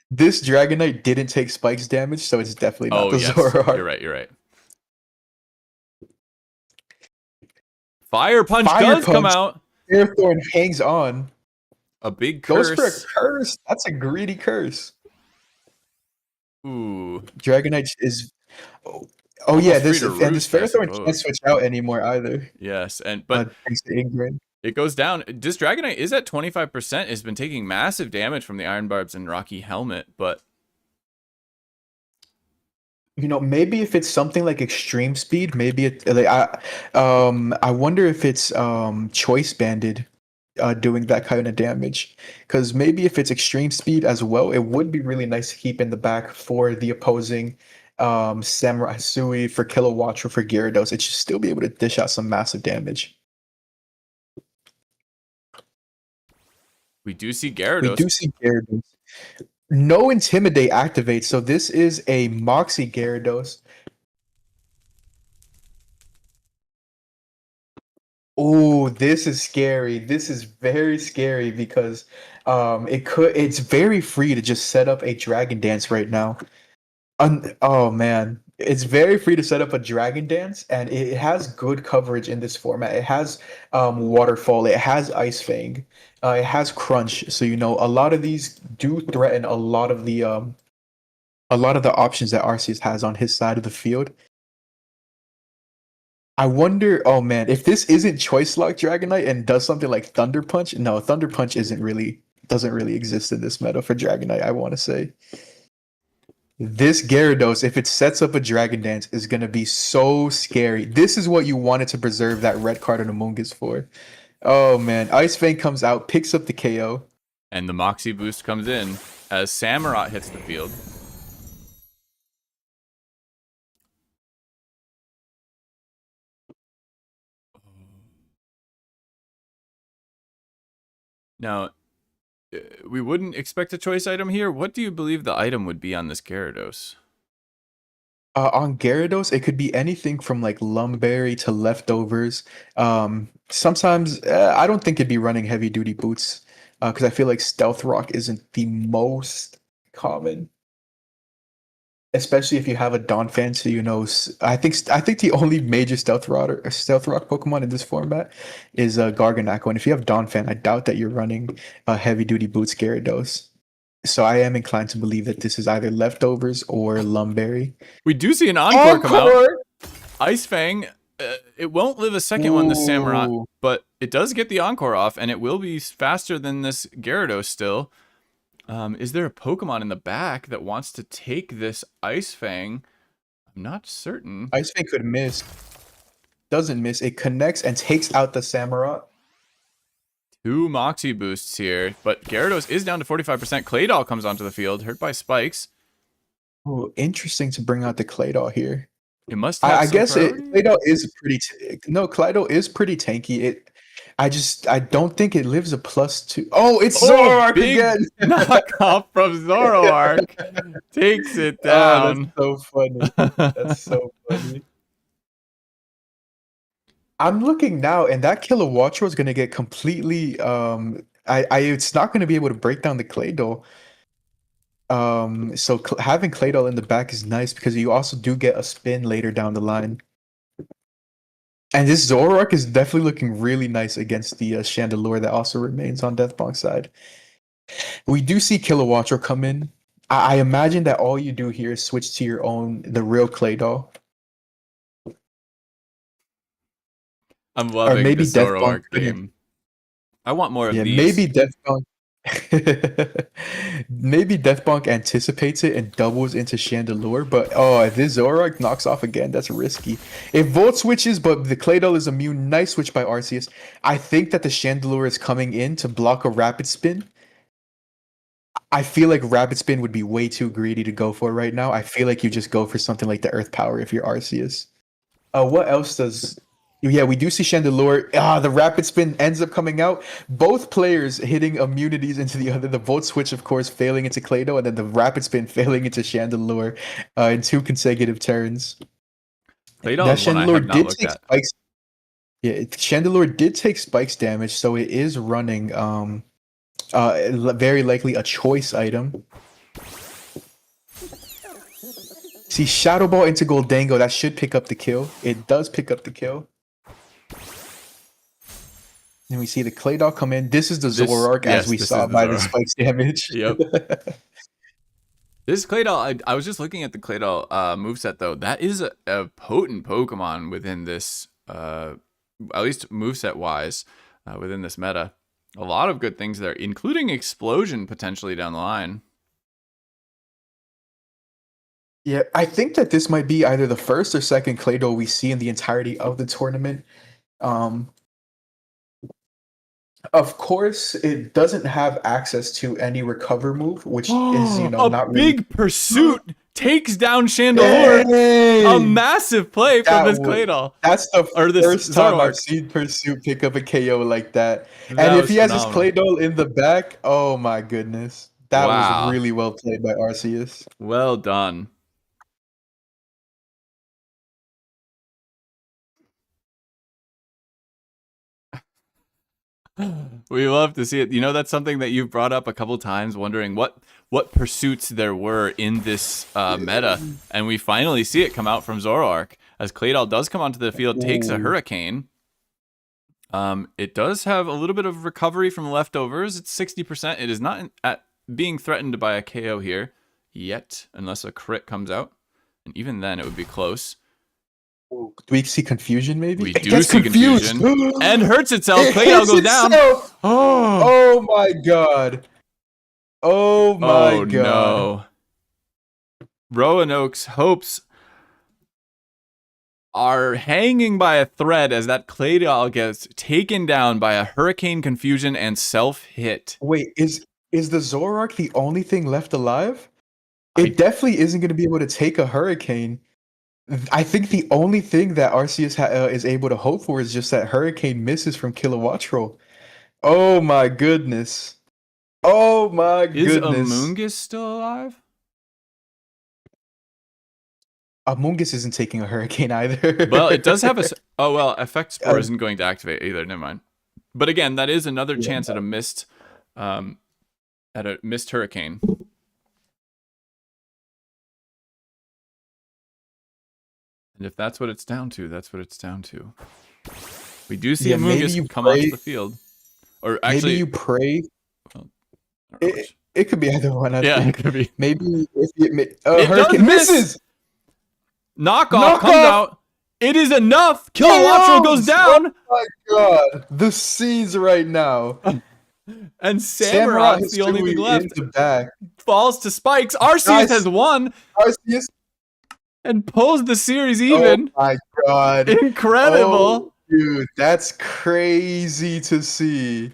This Dragonite didn't take Spike's damage, so it's definitely not the Zoroark. You're right. Fire Punch does come out. Ferrothorn hangs on. A big curse. Goes for a curse. That's a greedy curse. Ooh. Dragonite is... Oh yeah, this Ferrothorn can't switch out anymore either. Yes, but thanks to Ingrain. It goes down. This Dragonite is at 25%. Has been taking massive damage from the Iron Barbs and Rocky Helmet, but maybe if it's something like Extreme Speed, maybe I wonder if it's Choice Banded doing that kind of damage, because maybe if it's Extreme Speed as well, it would be really nice to keep in the back for the opposing Samurai Hisui, for Kilowattrel, for Gyarados. It should still be able to dish out some massive damage. We do see Gyarados. No Intimidate activates, so this is a Moxie Gyarados. Oh, this is scary. This is very scary because it's very free to just set up a Dragon Dance right now. Oh man. It's very free to set up a Dragon Dance, and it has good coverage in this format. It has Waterfall, it has Ice Fang, it has Crunch. So a lot of these do threaten a lot of the options that Arceus has on his side of the field. I wonder, oh man, if this isn't Choice Lock Dragonite and does something like Thunder Punch. No, Thunder Punch doesn't really exist in this meta for Dragonite, I want to say. This Gyarados, if it sets up a Dragon Dance, is going to be so scary. This is what you wanted to preserve that red card on Amoonguss for. Oh man, Ice Fang comes out, picks up the KO. And the Moxie boost comes in as Samurott hits the field. Now, we wouldn't expect a choice item here. What do you believe the item would be on this Gyarados? On Gyarados, it could be anything from like Lumberry to leftovers. Sometimes I don't think it'd be running heavy duty boots because I feel like Stealth Rock isn't the most common, especially if you have a Donphan. So I think the only major Stealth Rock Pokemon in this format is Garganacl, and if you have Donphan, I doubt that you're running heavy duty boots Gyarados. So I am inclined to believe that this is either leftovers or Lumberry. We do see an Encore come out. Ice Fang, it won't live a second one, this Samurott, but it does get the Encore off, and it will be faster than this Gyarados still. Is there a Pokemon in the back that wants to take this Ice Fang? I'm not certain. Ice Fang could miss. Doesn't miss. It connects and takes out the Samurott. 2 Moxie boosts here, but Gyarados is down to 45%. Claydol comes onto the field, hurt by spikes. Oh, interesting to bring out the Claydol here. It must have I guess Claydol is Claydol is pretty tanky. I don't think it lives a +2. Oh, it's Zoroark again. Knockoff from Zoroark takes it down. Oh, that's so funny. That's so funny. I'm looking now, and that Kilowattrel is going to get completely. It's not going to be able to break down the Claydol. So having Claydol in the back is nice because you also do get a spin later down the line. And this Zoroark is definitely looking really nice against the Chandelure that also remains on Deathbonk's side. We do see Kilowattrel come in. I imagine that all you do here is switch to the real Claydol. I'm loving the Zoroark game. I want more of these. Maybe Deathbonk. Maybe Deathbonk anticipates it and doubles into Chandelure, but if this Zoroark knocks off again, that's risky. If Volt switches, but the Claydol is immune, nice switch by Arceus. I think that the Chandelure is coming in to block a Rapid Spin. I feel like Rapid Spin would be way too greedy to go for right now. I feel like you just go for something like the Earth Power if you're Arceus. What else does... Yeah, we do see Chandelure. The Rapid Spin ends up coming out. Both players hitting immunities into the other. The Volt Switch, of course, failing into Claydol, and then the Rapid Spin failing into Chandelure in 2 consecutive turns. Claydol is one I have not looked at. Spikes. Yeah, Chandelure did take spikes damage, so it is running very likely a choice item. See, Shadow Ball into Goldango, that should pick up the kill. It does pick up the kill. And we see the Claydol come in. This is the Zoroark, as we saw by the spikes damage. Yep. This Claydol, I was just looking at the Claydol moveset, though. That is a potent Pokemon within this, at least moveset-wise, within this meta. A lot of good things there, including Explosion potentially down the line. Yeah, I think that this might be either the first or second Claydol we see in the entirety of the tournament. Of course, it doesn't have access to any recover move, which is, not really... Big Pursuit takes down Chandelure. Hey! A massive play from this Claydol. That's the first time I've seen Pursuit pick up a KO like that. And if he has his Claydol in the back, oh my goodness. That was really well played by Arceus. Well done. We love to see it. You know, that's something that you've brought up a couple times, wondering what pursuits there were in this meta, and we finally see it come out from Zoroark as Claydol does come onto the field, takes a Hurricane. It does have a little bit of recovery from leftovers. It's 60%. It is not at being threatened by a KO here yet, unless a crit comes out, and even then it would be close. Do we see confusion, maybe? We do see confusion. And hurts itself. Claydol goes down. Oh my god. Oh my god. No. Roanoke's hopes are hanging by a thread as that Claydol gets taken down by a Hurricane Confusion and self-hit. Wait, is the Zoroark the only thing left alive? It definitely isn't going to be able to take a Hurricane. I think the only thing that Arceus is able to hope for is just that Hurricane misses from Kilowattrel. Oh my goodness. Oh my goodness. Is Amoonguss still alive? Amoonguss isn't taking a Hurricane either. Well, it does have a... Oh, well, Effect Spore isn't going to activate either. Never mind. But again, that is another chance at a missed Hurricane. And if that's what it's down to, that's what it's down to. We do see Amoonguss come onto the field. Or actually... Maybe you pray... Well, it could be either one. I think. It could be. Maybe if Hurricane misses! Knockoff comes out. It is enough. Kilowattrel goes down. Oh my god. The scenes right now. And Samurot's the only thing left. Falls to Spikes. Arceus has won. Arceus. And pulls the series even. Oh my god. Incredible. Oh, dude, that's crazy to see.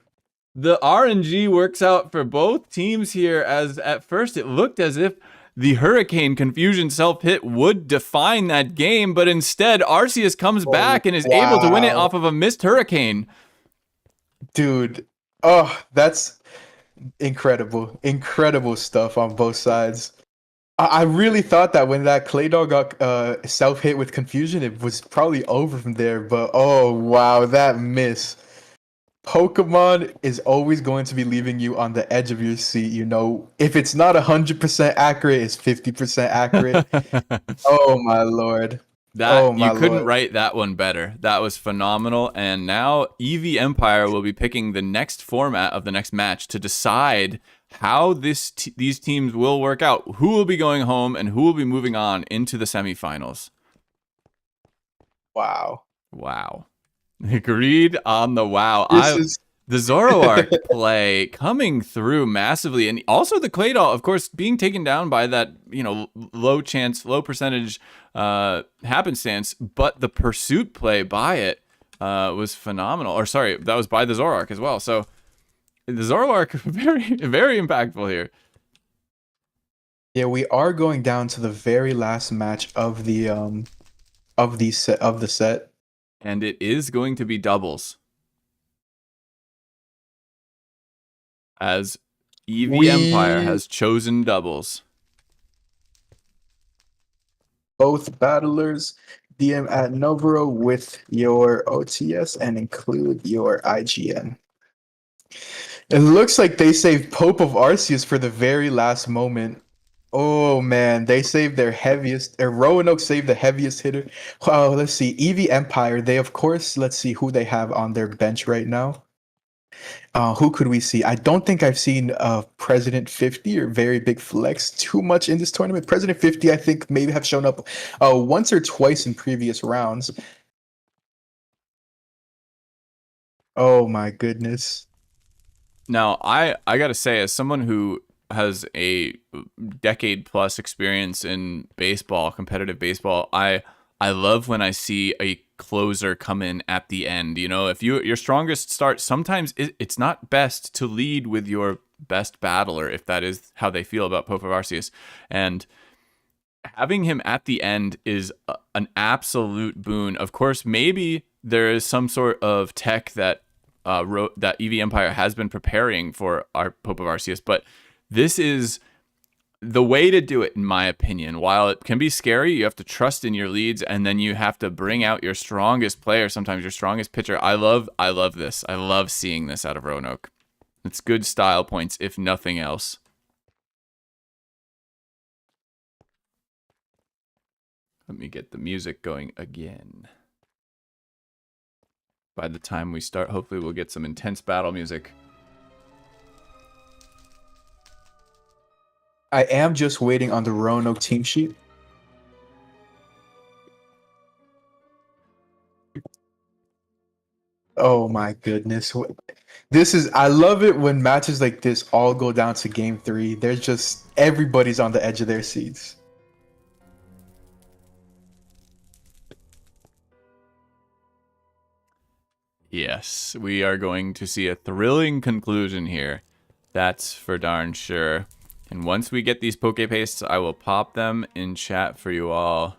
The RNG works out for both teams here, as at first it looked as if the Hurricane Confusion self-hit would define that game, but instead Arceus comes back and is able to win it off of a missed Hurricane. Dude, that's incredible. Incredible stuff on both sides. I really thought that when that Claydol got self-hit with Confusion, it was probably over from there, but oh wow, that miss. Pokemon is always going to be leaving you on the edge of your seat. You know, if it's not 100% accurate, it's 50% accurate. Oh my lord! You couldn't write that one better. That was phenomenal. And now Eevee Empire will be picking the next format of the next match to decide how these teams will work out. Who will be going home and who will be moving on into the semifinals? Wow! Agreed on the wow. The Zoroark play coming through massively, and also the Claydol, of course, being taken down by that low percentage happenstance, but the pursuit play by it was phenomenal. Or sorry, that was by the Zoroark as well. So the Zoroark very very impactful here. Yeah, we are going down to the very last match of the set. And it is going to be doubles. As Eevee Empire has chosen doubles. Both battlers DM at Novoro with your OTS and include your IGN. It looks like they saved Pope of Arceus for the very last moment. Oh man, they saved their heaviest. Roanoke saved the heaviest hitter. Let's see. Eevee Empire. They of course. Let's see who they have on their bench right now. Who could we see? I don't think I've seen President 50 or Very Big Flex too much in this tournament. President 50, I think, maybe have shown up once or twice in previous rounds. Oh my goodness. Now, I gotta say, as someone who has a decade plus experience in baseball, competitive baseball, I love when I see a closer come in at the end. You know, if your strongest start, sometimes it's not best to lead with your best battler, if that is how they feel about Pope of Arceus. And having him at the end is an absolute boon. Of course, maybe there is some sort of tech that that Eevee Empire has been preparing for our Pope of Arceus, but this is the way to do it, in my opinion, while it can be scary, you have to trust in your leads, and then you have to bring out your strongest player, sometimes your strongest pitcher. I love this. I love seeing this out of Roanoke. It's good style points, if nothing else. Let me get the music going again. By the time we start, hopefully we'll get some intense battle music. I am just waiting on the Roanoke team sheet. Oh my goodness. I love it when matches like this all go down to game 3. There's just, everybody's on the edge of their seats. Yes, we are going to see a thrilling conclusion here. That's for darn sure. And once we get these Poke Pastes, I will pop them in chat for you all.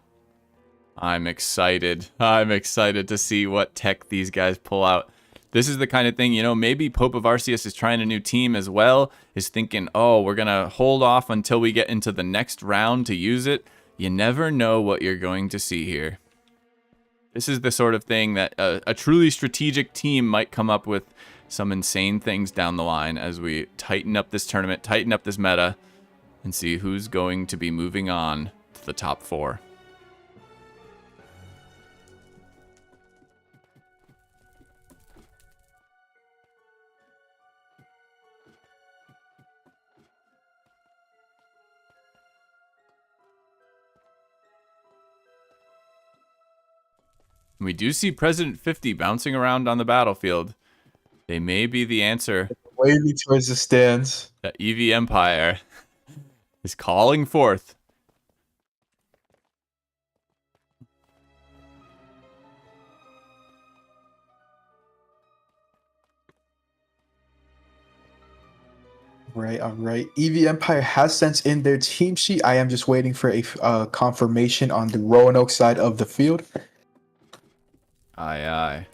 I'm excited. I'm excited to see what tech these guys pull out. This is the kind of thing, you know, maybe Pope of Arceus is trying a new team as well, is thinking, oh, we're going to hold off until we get into the next round to use it. You never know what you're going to see here. This is the sort of thing that a truly strategic team might come up with some insane things down the line as we tighten up this tournament, tighten up this meta, and see who's going to be moving on to the top 4. We do see President 50 bouncing around on the battlefield. They may be the answer. Waving towards the stands. The Eevee Empire is calling forth. Right, all right. Eevee Empire has sent in their team sheet. I am just waiting for a confirmation on the Roanoke side of the field. Aye, aye.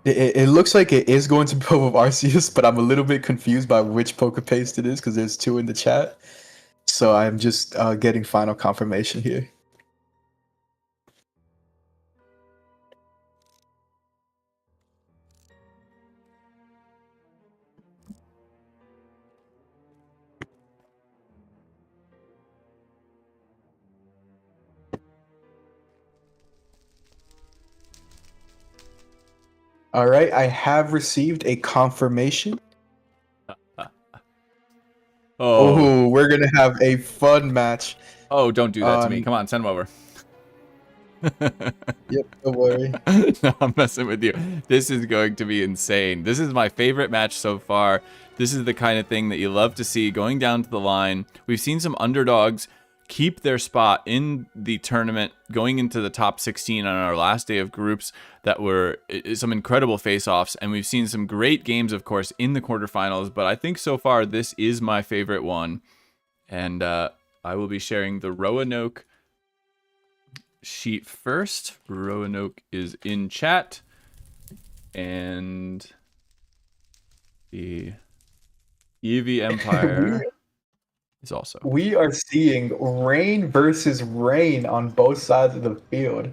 It looks like it is going to be Pope of Arceus, but I'm a little bit confused by which Poke Paste it is because there's 2 in the chat. So I'm just getting final confirmation here. All right, I have received a confirmation. Oh, we're gonna have a fun match. Oh, don't do that to me. Come on, send him over. Yep, don't worry. No, I'm messing with you. This is going to be insane. This is my favorite match so far. This is the kind of thing that you love to see going down to the line. We've seen some underdogs keep their spot in the tournament going into the top 16 on our last day of groups that were some incredible face-offs, and we've seen some great games, of course, in the quarterfinals, but I think so far this is my favorite one. And I will be sharing the Roanoke sheet first. Roanoke is in chat, and the Eevee Empire is also. We are seeing rain versus rain on both sides of the field.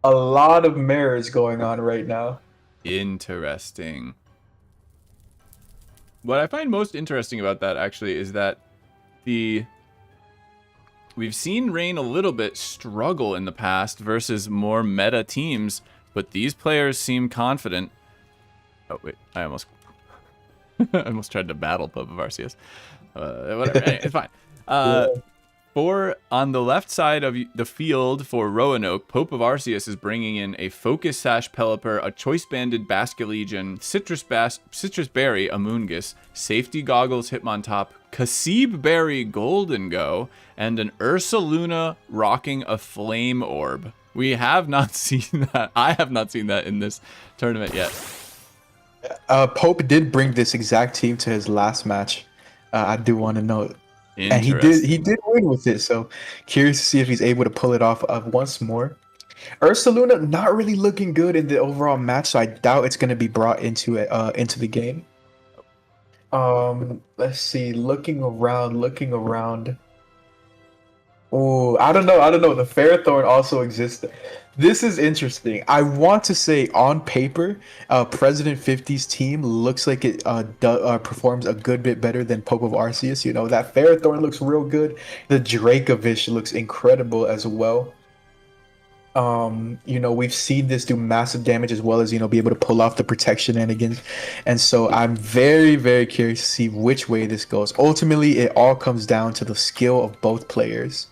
A lot of mirrors going on right now. Interesting. What I find most interesting about that actually is that we've seen Rain a little bit struggle in the past versus more meta teams, but these players seem confident. Oh wait, I almost I almost tried to battle Pope of Arceus. Whatever, anyway, it's fine. For on the left side of the field for Roanoke, Pope of Arceus is bringing in a Focus Sash Pelipper, a Choice Banded Basculegion, Citrus Berry Amoonguss, Safety Goggles Hitmontop, Kasib Berry Golden Go, and an Ursaluna rocking a Flame Orb. We have not seen that. I have not seen that in this tournament yet. Pope did bring this exact team to his last match. I do want to note. And he did win with it, so curious to see if he's able to pull it off once more. Ursaluna not really looking good in the overall match, so I doubt it's going to be brought into the game. Let's see. Looking around, looking around. Oh, I don't know. The Ferrothorn also exists. This is interesting. I want to say on paper, President 50's team looks like it performs a good bit better than Pope of Arceus. You know, that Ferrothorn looks real good. The Dracovish looks incredible as well. You know, we've seen this do massive damage as well as, you know, be able to pull off the protection shenanigans. And so I'm very, very curious to see which way this goes. Ultimately, it all comes down to the skill of both players.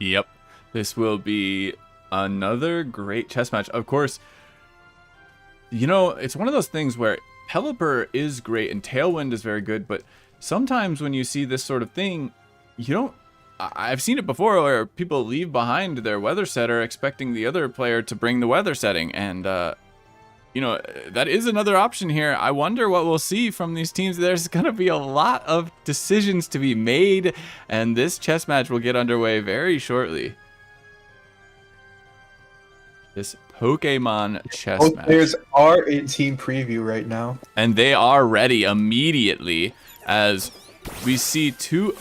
Yep. This will be another great chess match. Of course, you know, it's one of those things where Pelipper is great and Tailwind is very good, but sometimes when you see this sort of thing, you don't... I've seen it before where people leave behind their weather setter expecting the other player to bring the weather setting, and you know, that is another option here. I wonder what we'll see from these teams. There's going to be a lot of decisions to be made, and this chess match will get underway very shortly. This Pokemon chess Both match. players are in team preview right now. And they are ready immediately as we see two...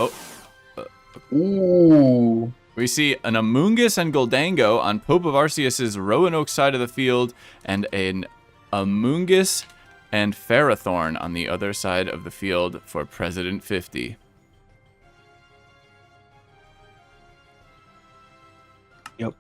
Ooh. We see an Amoonguss and Goldango on Pope of Arceus's Roanoke side of the field, and an Amoonguss and Ferrothorn on the other side of the field for President 50. Yep.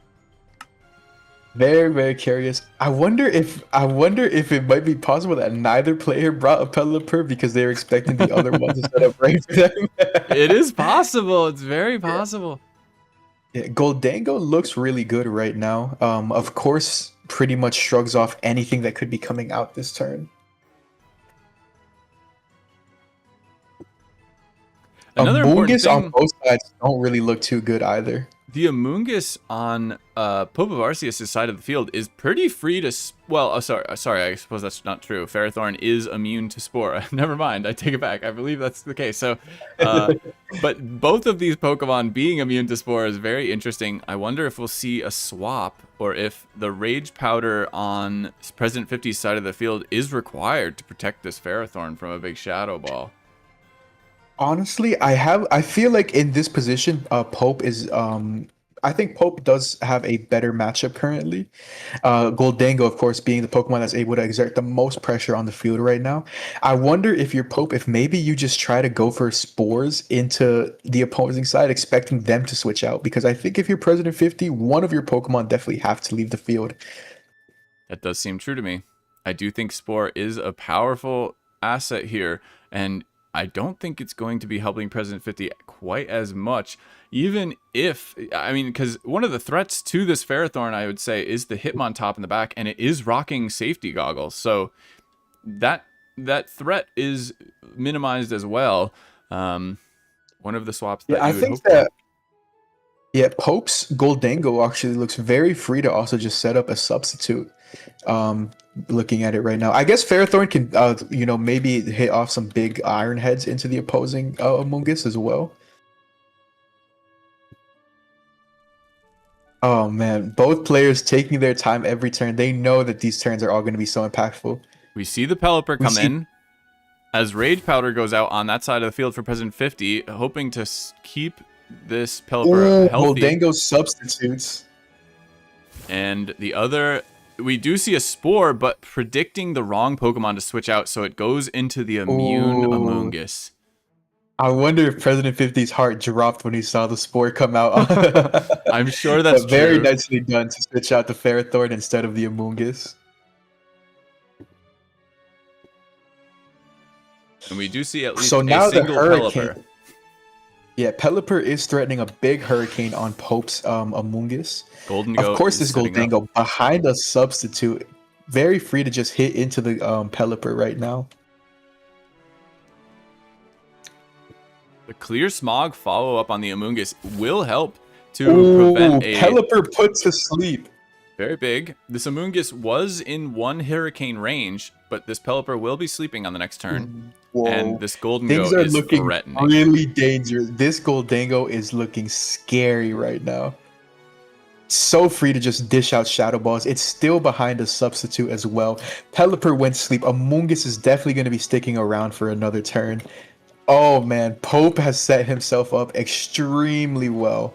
Very, very curious. I wonder if it might be possible that neither player brought a Pelipper because they were expecting the other one to set up right for them. It is possible. It's very possible. Yeah, Goldango looks really good right now. Of course, pretty much shrugs off anything that could be coming out this turn. Another important Amoonguss thing, on both sides don't really look too good either. the Amoonguss on Pope of Arceus' side of the field is pretty free to... sorry, I suppose that's not true. Ferrothorn is immune to Spore. Never mind, I take it back. I believe that's the case. So, but both of these Pokemon being immune to Spore is very interesting. I wonder if we'll see a swap, or if the Rage Powder on President 50's side of the field is required to protect this Ferrothorn from a big Shadow Ball. Honestly, I feel like in this position, Pope is I think Pope does have a better matchup currently. Goldango, of course, being the Pokemon that's able to exert the most pressure on the field right now. I wonder if you're Pope, if maybe you just try to go for spores into the opposing side, expecting them to switch out. Because I think if you're President 50, one of your Pokemon definitely have to leave the field. That does seem true to me. I do think Spore is a powerful asset here, and I don't think it's going to be helping President 50 quite as much, even if, I mean, because one of the threats to this Ferrothorn, I would say, is the Hitmontop in the back, and it is rocking safety goggles. So that threat is minimized as well. One of the swaps that Yeah, I you would think hope for. that Pope's Goldango actually looks very free to also just set up a substitute. Looking at it right now, I guess Ferrothorn can, you know, maybe hit off some big Iron Heads into the opposing Amoonguss as well. Oh man, both players taking their time every turn. They know that these turns are all going to be so impactful. We see the Pelipper come in as Rage Powder goes out on that side of the field for President 50, hoping to keep this Pelipper healthy. Goldango substitutes. And the other, we do see a Spore, but predicting the wrong Pokemon to switch out, so it goes into the immune Amoonguss. I wonder if President 50's heart dropped when he saw the Spore come out. I'm sure that's but very true. nicely done to switch out the Ferrothorn instead of the Amoonguss. And we do see at least So now a single the Hurricane. Pelipper. Yeah, Pelipper is threatening a big Hurricane on Pope's Amoonguss. Goldango, of course, is this setting up. Goldango behind a substitute, very free to just hit into the Pelipper right now. The Clear Smog follow-up on the Amoonguss will help to prevent a... Pelipper put to sleep. Very big. This Amoonguss was in one Hurricane range, but this Pelipper will be sleeping on the next turn. Whoa. And this Goldango Things are is looking threatening. really dangerous. This Goldango is looking scary right now. so free to just dish out shadow balls. It's still behind a substitute as well. Pelipper went sleep. Amoonguss is definitely going to be sticking around for another turn. Oh man, Pope has set himself up extremely well.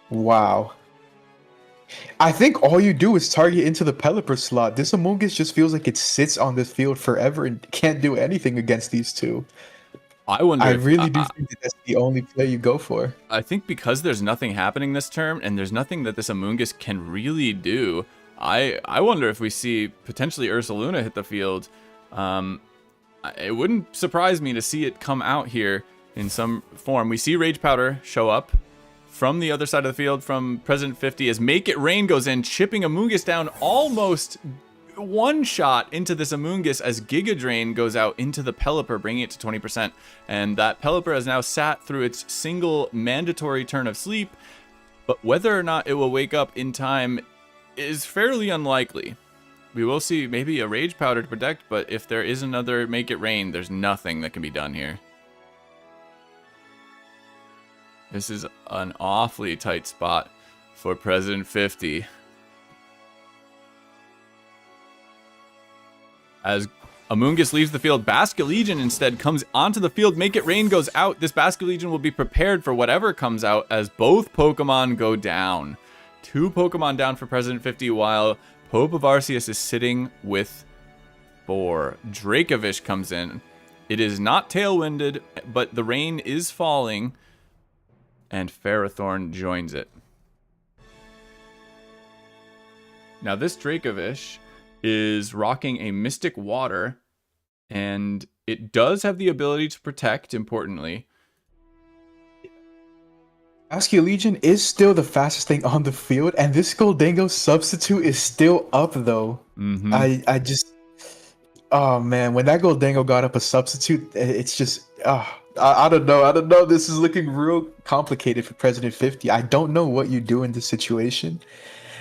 Wow. I think all you do is target into the Pelipper slot. This Amoonguss just feels like it sits on this field forever and can't do anything against these two. I wonder. I really do think that that's the only play you go for. I think because there's nothing happening this turn, and there's nothing that this Amoonguss can really do. I wonder if we see potentially Ursaluna hit the field. It wouldn't surprise me to see it come out here in some form. We see Rage Powder show up from the other side of the field from President 50 as Make It Rain goes in, chipping Amoonguss down almost one shot into this Amoonguss as Giga Drain goes out into the Pelipper, bringing it to 20%. And that Pelipper has now sat through its single mandatory turn of sleep, but whether or not it will wake up in time is fairly unlikely. We will see maybe a Rage Powder to protect, but if there is another Make It Rain, there's nothing that can be done here. This is an awfully tight spot for President 50. As Amoonguss leaves the field, Basculegion instead comes onto the field. Make It Rain goes out. This Basculegion will be prepared for whatever comes out as both Pokemon go down. 2 Pokemon down for President 50 while Pope of Arceus is sitting with 4. Dracovish comes in. It is not tailwinded, but the rain is falling, and Ferrothorn joins it. Now this Dracovish is rocking a Mystic Water, and it does have the ability to protect, importantly. Basculegion is still the fastest thing on the field, and this Goldango substitute is still up though. I just, oh man, when that Goldango got up a substitute, it's just, I don't know. This is looking real complicated for President 50. I don't know what you do in this situation.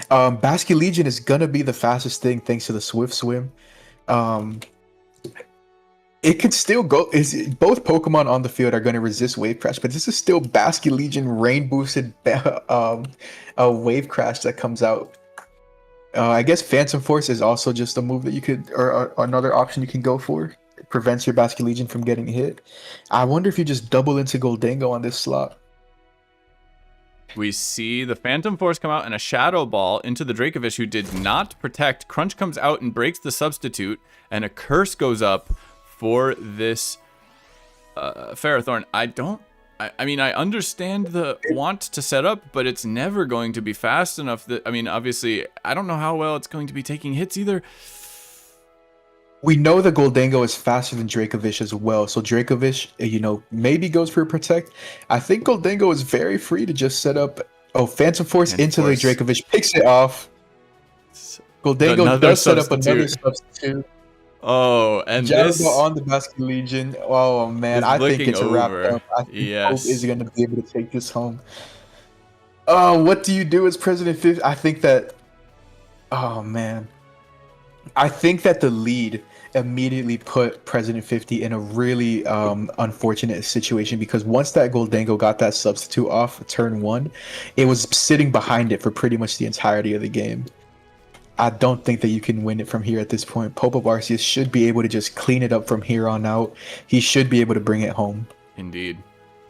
Basculegion is gonna be the fastest thing thanks to the Swift Swim. It could still go. Both Pokemon on the field are going to resist Wave Crash, but this is still Basculegion rain boosted a Wave Crash that comes out. I guess Phantom Force is also just a move that you could, or another option you can go for. It prevents your Basculegion from getting hit. I wonder if you just double into Goldango on this slot. We see the Phantom Force come out and a Shadow Ball into the Dracovish, who did not protect. Crunch comes out and breaks the substitute, and a Curse goes up for this Ferrothorn. I mean, I understand the want to set up, but it's never going to be fast enough that, I mean, obviously, I don't know how well it's going to be taking hits either. We know the Goldango is faster than Dracovish as well, so Dracovish, maybe goes for a protect. I think Goldango is very free to just set up, Phantom Force into the Dracovish, picks it off. Goldango does set up another substitute. Oh, and this on the Basculegion. Oh man, I think it's a wrap up. I think Hope is going to be able to take this home. Oh, what do you do as President 50? I think that. Oh man, I think that the lead immediately put President 50 in a really unfortunate situation, because once that Goldango got that substitute off turn 1, it was sitting behind it for pretty much the entirety of the game. I don't think that you can win it from here at this point. Pope of Arceus should be able to just clean it up from here on out. He should be able to bring it home. Indeed.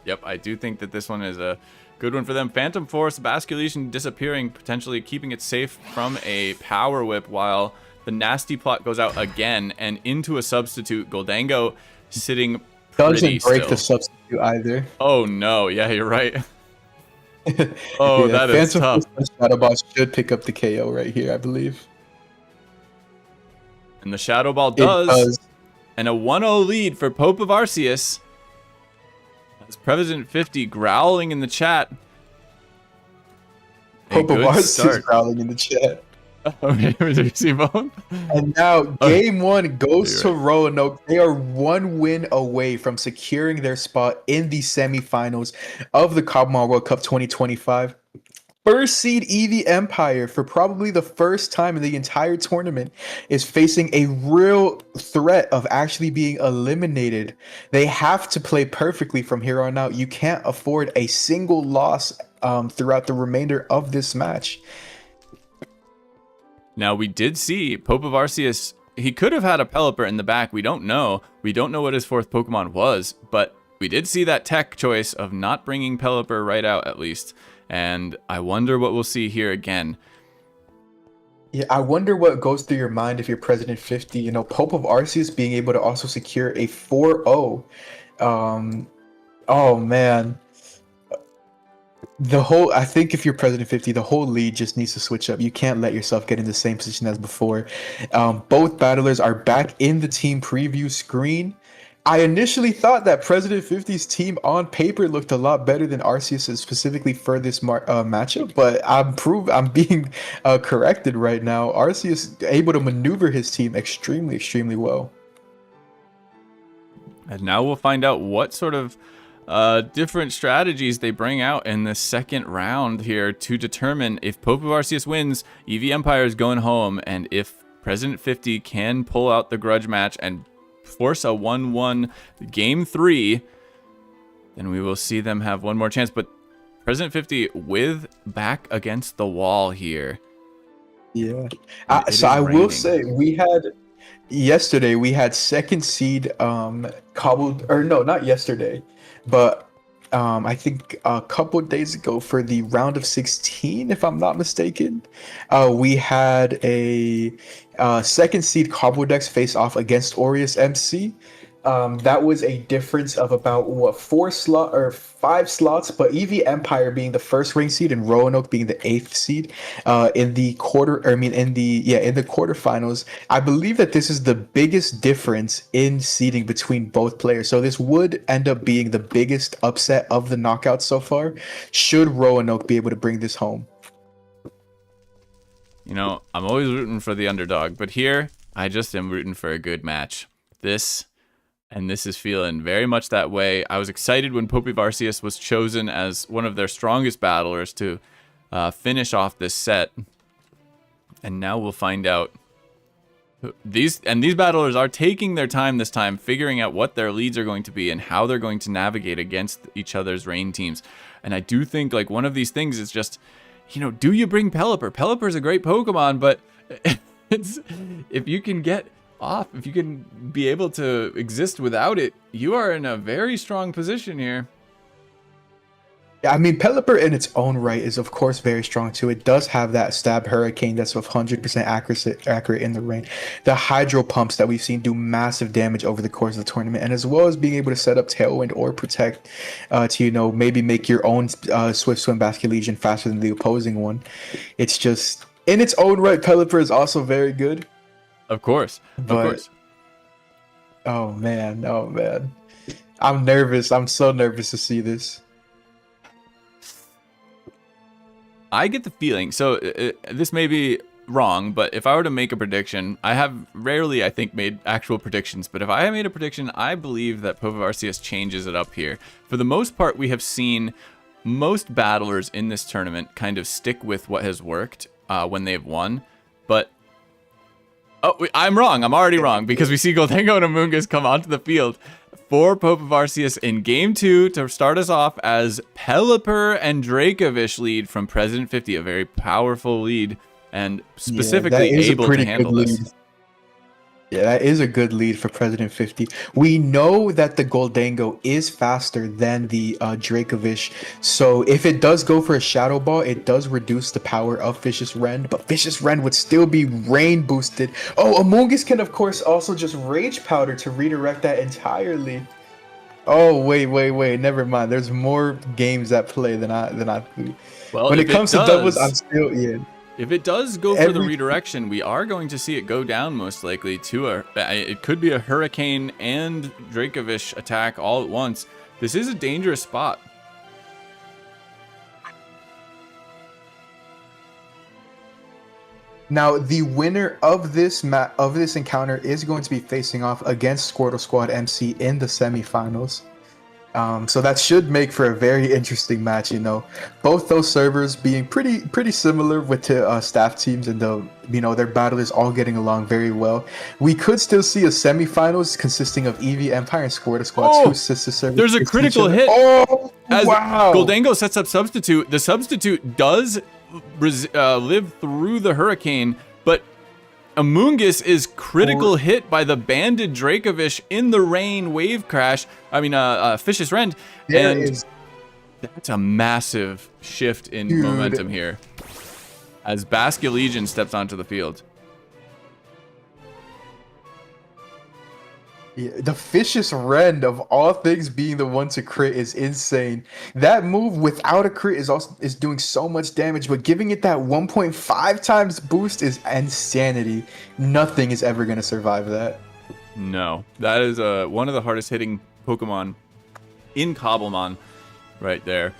Yep, I do think that this one is a good one for them. Phantom Force, Basculegion disappearing, potentially keeping it safe from a Power Whip, while the Nasty Plot goes out again and into a substitute. Goldango sitting doesn't break the substitute either. Oh no, yeah, you're right. Oh, yeah, that is tough. Shadow Ball should pick up the KO right here, I believe. And the Shadow Ball does. And a 1-0 lead for Pope of Arceus. That's President 50 growling in the chat. Pope of Arceus growling in the chat. Okay, we see both. And now game 1 goes to Roanoke. They are 1 win away from securing their spot in the semifinals of the Cobblemon World Cup 2025. First seed Eevee Empire, for probably the first time in the entire tournament, is facing a real threat of actually being eliminated. They have to play perfectly from here on out. You can't afford a single loss throughout the remainder of this match. Now, we did see Pope of Arceus. He could have had a Pelipper in the back. We don't know. We don't know what his fourth Pokemon was, but we did see that tech choice of not bringing Pelipper right out, at least. And I wonder what we'll see here again. Yeah, I wonder what goes through your mind if you're President 50. You know, Pope of Arceus being able to also secure a 4-0. Oh man. I think if you're President 50, the whole lead just needs to switch up. You can't let yourself get in the same position as before. Both battlers are back in the team preview screen. I initially thought that President 50's team on paper looked a lot better than Arceus's, specifically for this matchup, but I'm being corrected right now. Arceus able to maneuver his team extremely, extremely well. And now we'll find out what sort of different strategies they bring out in the second round here to determine if Pope of Arceus wins, Eevee Empire is going home, and if President 50 can pull out the grudge match and force a 1-1 game 3, then we will see them have one more chance. But President 50 with back against the wall here. Yeah. So I will say yesterday we had second seed not yesterday, but I think a couple days ago for the round of 16, if I'm not mistaken, we had a second seed Cobbledex face off against Aureus MC. That was a difference of about 5 slots, but Eevee Empire being the first ring seed and Roanoke being the 8th seed in the quarterfinals. I believe that this is the biggest difference in seeding between both players. So this would end up being the biggest upset of the knockouts so far, should Roanoke be able to bring this home. You know, I'm always rooting for the underdog, but here I just am rooting for a good match. This is feeling very much that way. I was excited when Pope of Arceus was chosen as one of their strongest battlers to finish off this set. And now we'll find out. These battlers are taking their time this time, figuring out what their leads are going to be and how they're going to navigate against each other's rain teams. And I do think like one of these things is just, you know, do you bring Pelipper? Pelipper's a great Pokemon, but if you can get off, if you can be able to exist without it, you are in a very strong position here. Yeah, I mean, Pelipper in its own right is of course very strong too. It does have that stab hurricane that's 100% accurate in the rain. The hydro pumps that we've seen do massive damage over the course of the tournament, and as well as being able to set up tailwind or protect to, you know, maybe make your own Swift Swim Basket Legion faster than the opposing one. It's just in its own right, Pelipper is also very good. Of course. Oh man. I'm nervous. I'm so nervous to see this. I get the feeling, so this may be wrong, but if I were to make a prediction, I have rarely, I think, made actual predictions, but if I made a prediction, I believe that Pope of Arceus changes it up here. For the most part, we have seen most battlers in this tournament kind of stick with what has worked when they've won, but I'm wrong. I'm already wrong because we see Goldengo and Amoonguss come onto the field for Pope of Arceus in Game 2 to start us off as Pelipper and Dracovish lead from President 50, a very powerful lead and specifically able to handle this. Yeah, that is a good lead for President 50. We know that the Goldengo is faster than the Dracovish, so if it does go for a Shadow Ball, it does reduce the power of Vicious Rend, but Vicious Rend would still be rain boosted. Oh, Amoonguss can of course also just Rage Powder to redirect that entirely. Oh, wait, never mind. There's more games at play than I Well, when it comes to doubles, I'm still If it does go for the redirection, we are going to see it go down most likely to it could be a Hurricane and Dracovish attack all at once. This is a dangerous spot. Now, the winner of this encounter is going to be facing off against Squirtle Squad MC in the semifinals. So that should make for a very interesting match. Both those servers being pretty similar with the staff teams, and their battle is all getting along very well. We could still see a semifinals consisting of Eevee Empire and Squirtle Squad, two sister servers. There's a critical hit. Oh, as wow! Goldango sets up Substitute. The Substitute does live through the hurricane, but Amoonguss is critical hit by the banded Dracovish in the rain wave crash. Fish's Rend. That's a massive shift in momentum here as Basque Legion steps onto the field. Yeah, the Fish's Rend, of all things, being the one to crit is insane. That move without a crit is doing so much damage, but giving it that 1.5 times boost is insanity. Nothing is ever going to survive that. No, that is one of the hardest hitting Pokemon in Cobblemon right there.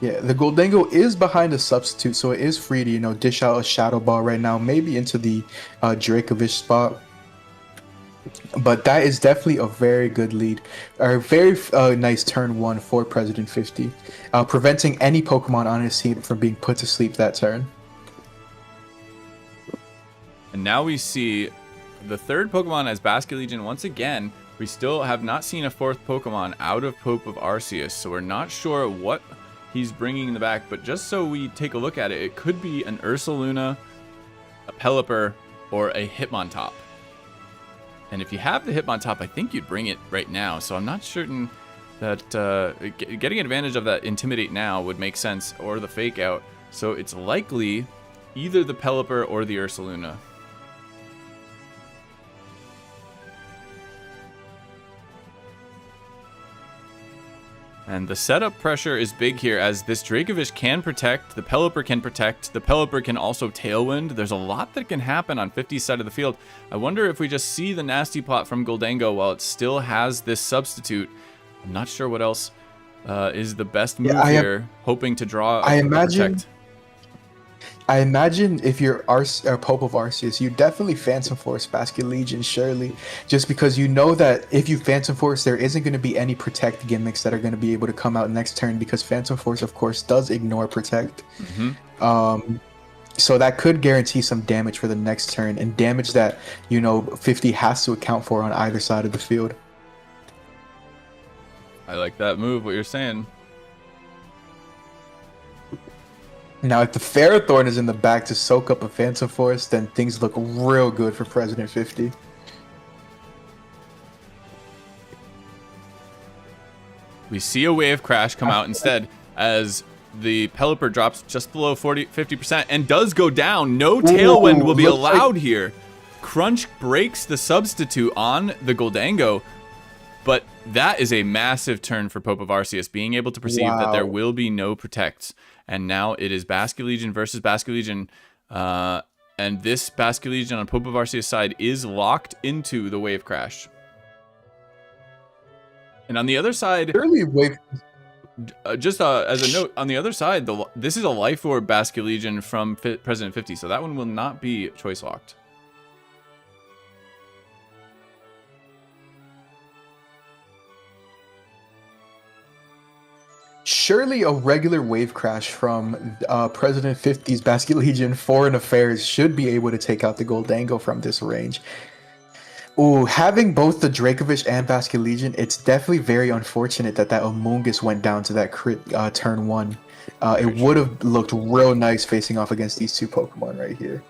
Yeah, the Goldango is behind a Substitute, so it is free to, dish out a Shadow Ball right now, maybe into the Dracovish spot. But that is definitely a very good lead. A very nice turn 1 for President 50, preventing any Pokemon on his team from being put to sleep that turn. And now we see the third Pokemon as Basque Legion once again. We still have not seen a fourth Pokemon out of Pope of Arceus, so we're not sure what he's bringing in the back. But just so we take a look at it, it could be an Ursaluna, a Pelipper, or a Hitmontop. And if you have the Hitmontop, I think you'd bring it right now. So I'm not certain that getting advantage of that Intimidate now would make sense, or the Fake Out. So it's likely either the Pelipper or the Ursaluna. And the setup pressure is big here, as this Dracovish can protect, the Pelipper can protect, the Pelipper can also Tailwind. There's a lot that can happen on 50's side of the field. I wonder if we just see the Nasty Plot from Goldango while it still has this Substitute. I'm not sure what else is the best move here, hoping to draw a protect. I imagine if you're Pope of Arceus, you definitely Phantom Force Basque Legion, surely. Just because you know that if you Phantom Force, there isn't going to be any Protect gimmicks that are going to be able to come out next turn, because Phantom Force, of course, does ignore Protect. So that could guarantee some damage for the next turn, and damage that, 50 has to account for on either side of the field. I like that move, what you're saying. Now, if the Ferrothorn is in the back to soak up a Phantom Force, then things look real good for President 50. We see a Wave Crash come out instead, as the Pelipper drops just below 50% and does go down. No Tailwind will be allowed here. Crunch breaks the Substitute on the Goldango, but that is a massive turn for Pope of Arceus, being able to perceive that there will be no Protects. And now it is Basque Legion versus Basque Legion. And this Basque Legion on Pope of Arceus' side is locked into the Wave Crash. And on the other side, just as a note, on the other side, this is a Life Orb Basque Legion from President 50, so that one will not be choice locked. Surely a regular Wave Crash from President 50's Basque Legion Foreign Affairs should be able to take out the Goldango from this range. Ooh, having both the Dracovish and Basque Legion, it's definitely very unfortunate that Amoonguss went down to that crit turn 1. It would have looked real nice facing off against these two Pokemon right here.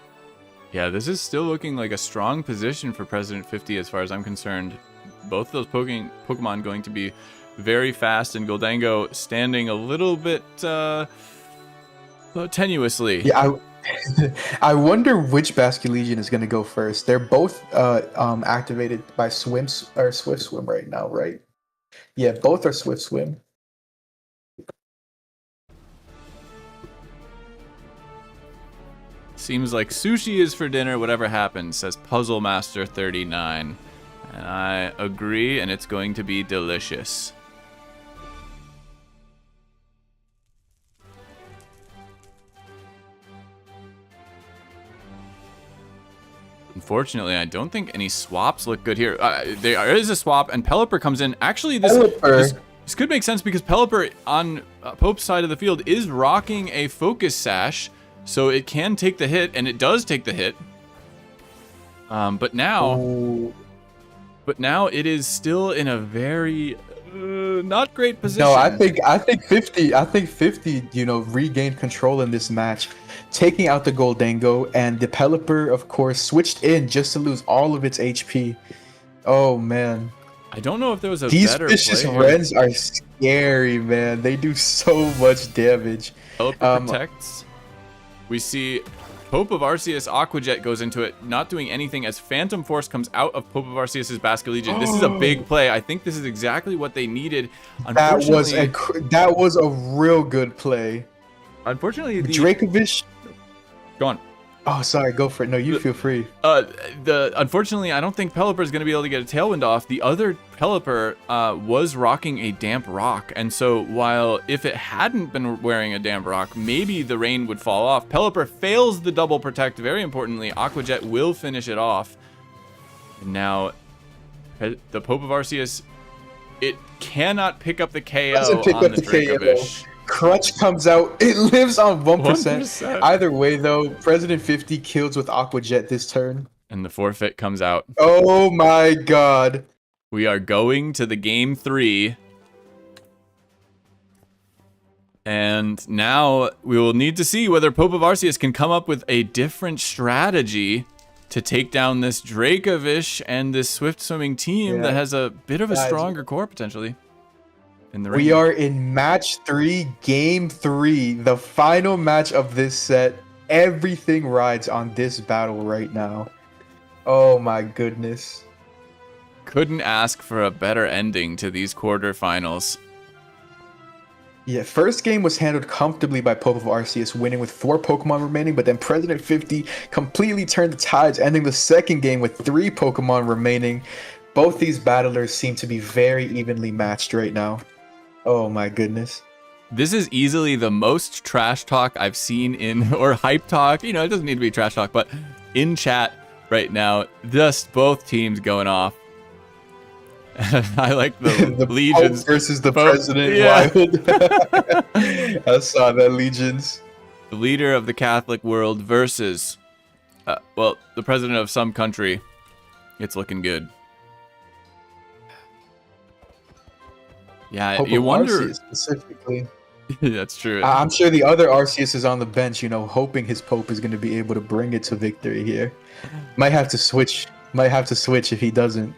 Yeah, this is still looking like a strong position for President 50 as far as I'm concerned. Both those Pokemon going to be very fast, and Goldango standing a little bit tenuously. Yeah, I wonder which Basque Legion is going to go first. They're both activated by Swift Swim right now, right? Yeah, both are Swift Swim. Seems like sushi is for dinner, whatever happens, says Puzzle Master 39. And I agree, and it's going to be delicious. unfortunately, I don't think any swaps look good here. There is a swap, and Pelipper comes in. Actually, this could make sense because Pelipper on Pope's side of the field is rocking a focus sash, so it can take the hit, and it does take the hit. But now it is still in a very not great position. No, I think 50, you know, regained control in this match, taking out the Goldango, and the Pelipper, of course, switched in just to lose all of its HP. Oh man. I don't know if there was a These better vicious play. Wrens are scary, man. They do so much damage. Pelipper protects. We see Pope of Arceus Aquajet goes into it, not doing anything as Phantom Force comes out of Pope of Arceus's Basket Legion. This is a big play. I think this is exactly what they needed. That was a real good play. Unfortunately, Dracovish. Go on. Oh, sorry. Go for it. No, you feel free. Unfortunately, I don't think Pelipper is going to be able to get a Tailwind off. The other Pelipper was rocking a Damp Rock, and so while if it hadn't been wearing a Damp Rock, maybe the rain would fall off. Pelipper fails the double protect. Very importantly, Aquajet will finish it off. And now, the Pope of Arceus, it cannot pick up the KO on the Dracovish. Crutch comes out. It lives on 1%. Either way, though, President 50 kills with Aquajet this turn. And the forfeit comes out. Oh my god. We are going to the game 3. And now we will need to see whether Pope of Arceus can come up with a different strategy to take down this Dracovish and this Swift Swimming team that has a bit of a stronger core potentially. We are in match 3, game 3, the final match of this set. Everything rides on this battle right now. Oh my goodness. Couldn't ask for a better ending to these quarterfinals. Yeah, first game was handled comfortably by Pope of Arceus, winning with 4 Pokemon remaining, but then President 50 completely turned the tides, ending the second game with 3 Pokemon remaining. Both these battlers seem to be very evenly matched right now. Oh my goodness. This is easily the most trash talk I've seen in, or hype talk, you know, it doesn't need to be trash talk, but in chat right now, just both teams going off. I like the Legions. Pope versus the President Wild. I saw that, Legions. The leader of the Catholic world versus, well, the president of some country. It's looking good. Yeah, you wonder. Arceus specifically. That's true. I'm sure the other Arceus is on the bench, you know, hoping his Pope is going to be able to bring it to victory here. Might have to switch. Might have to switch if he doesn't.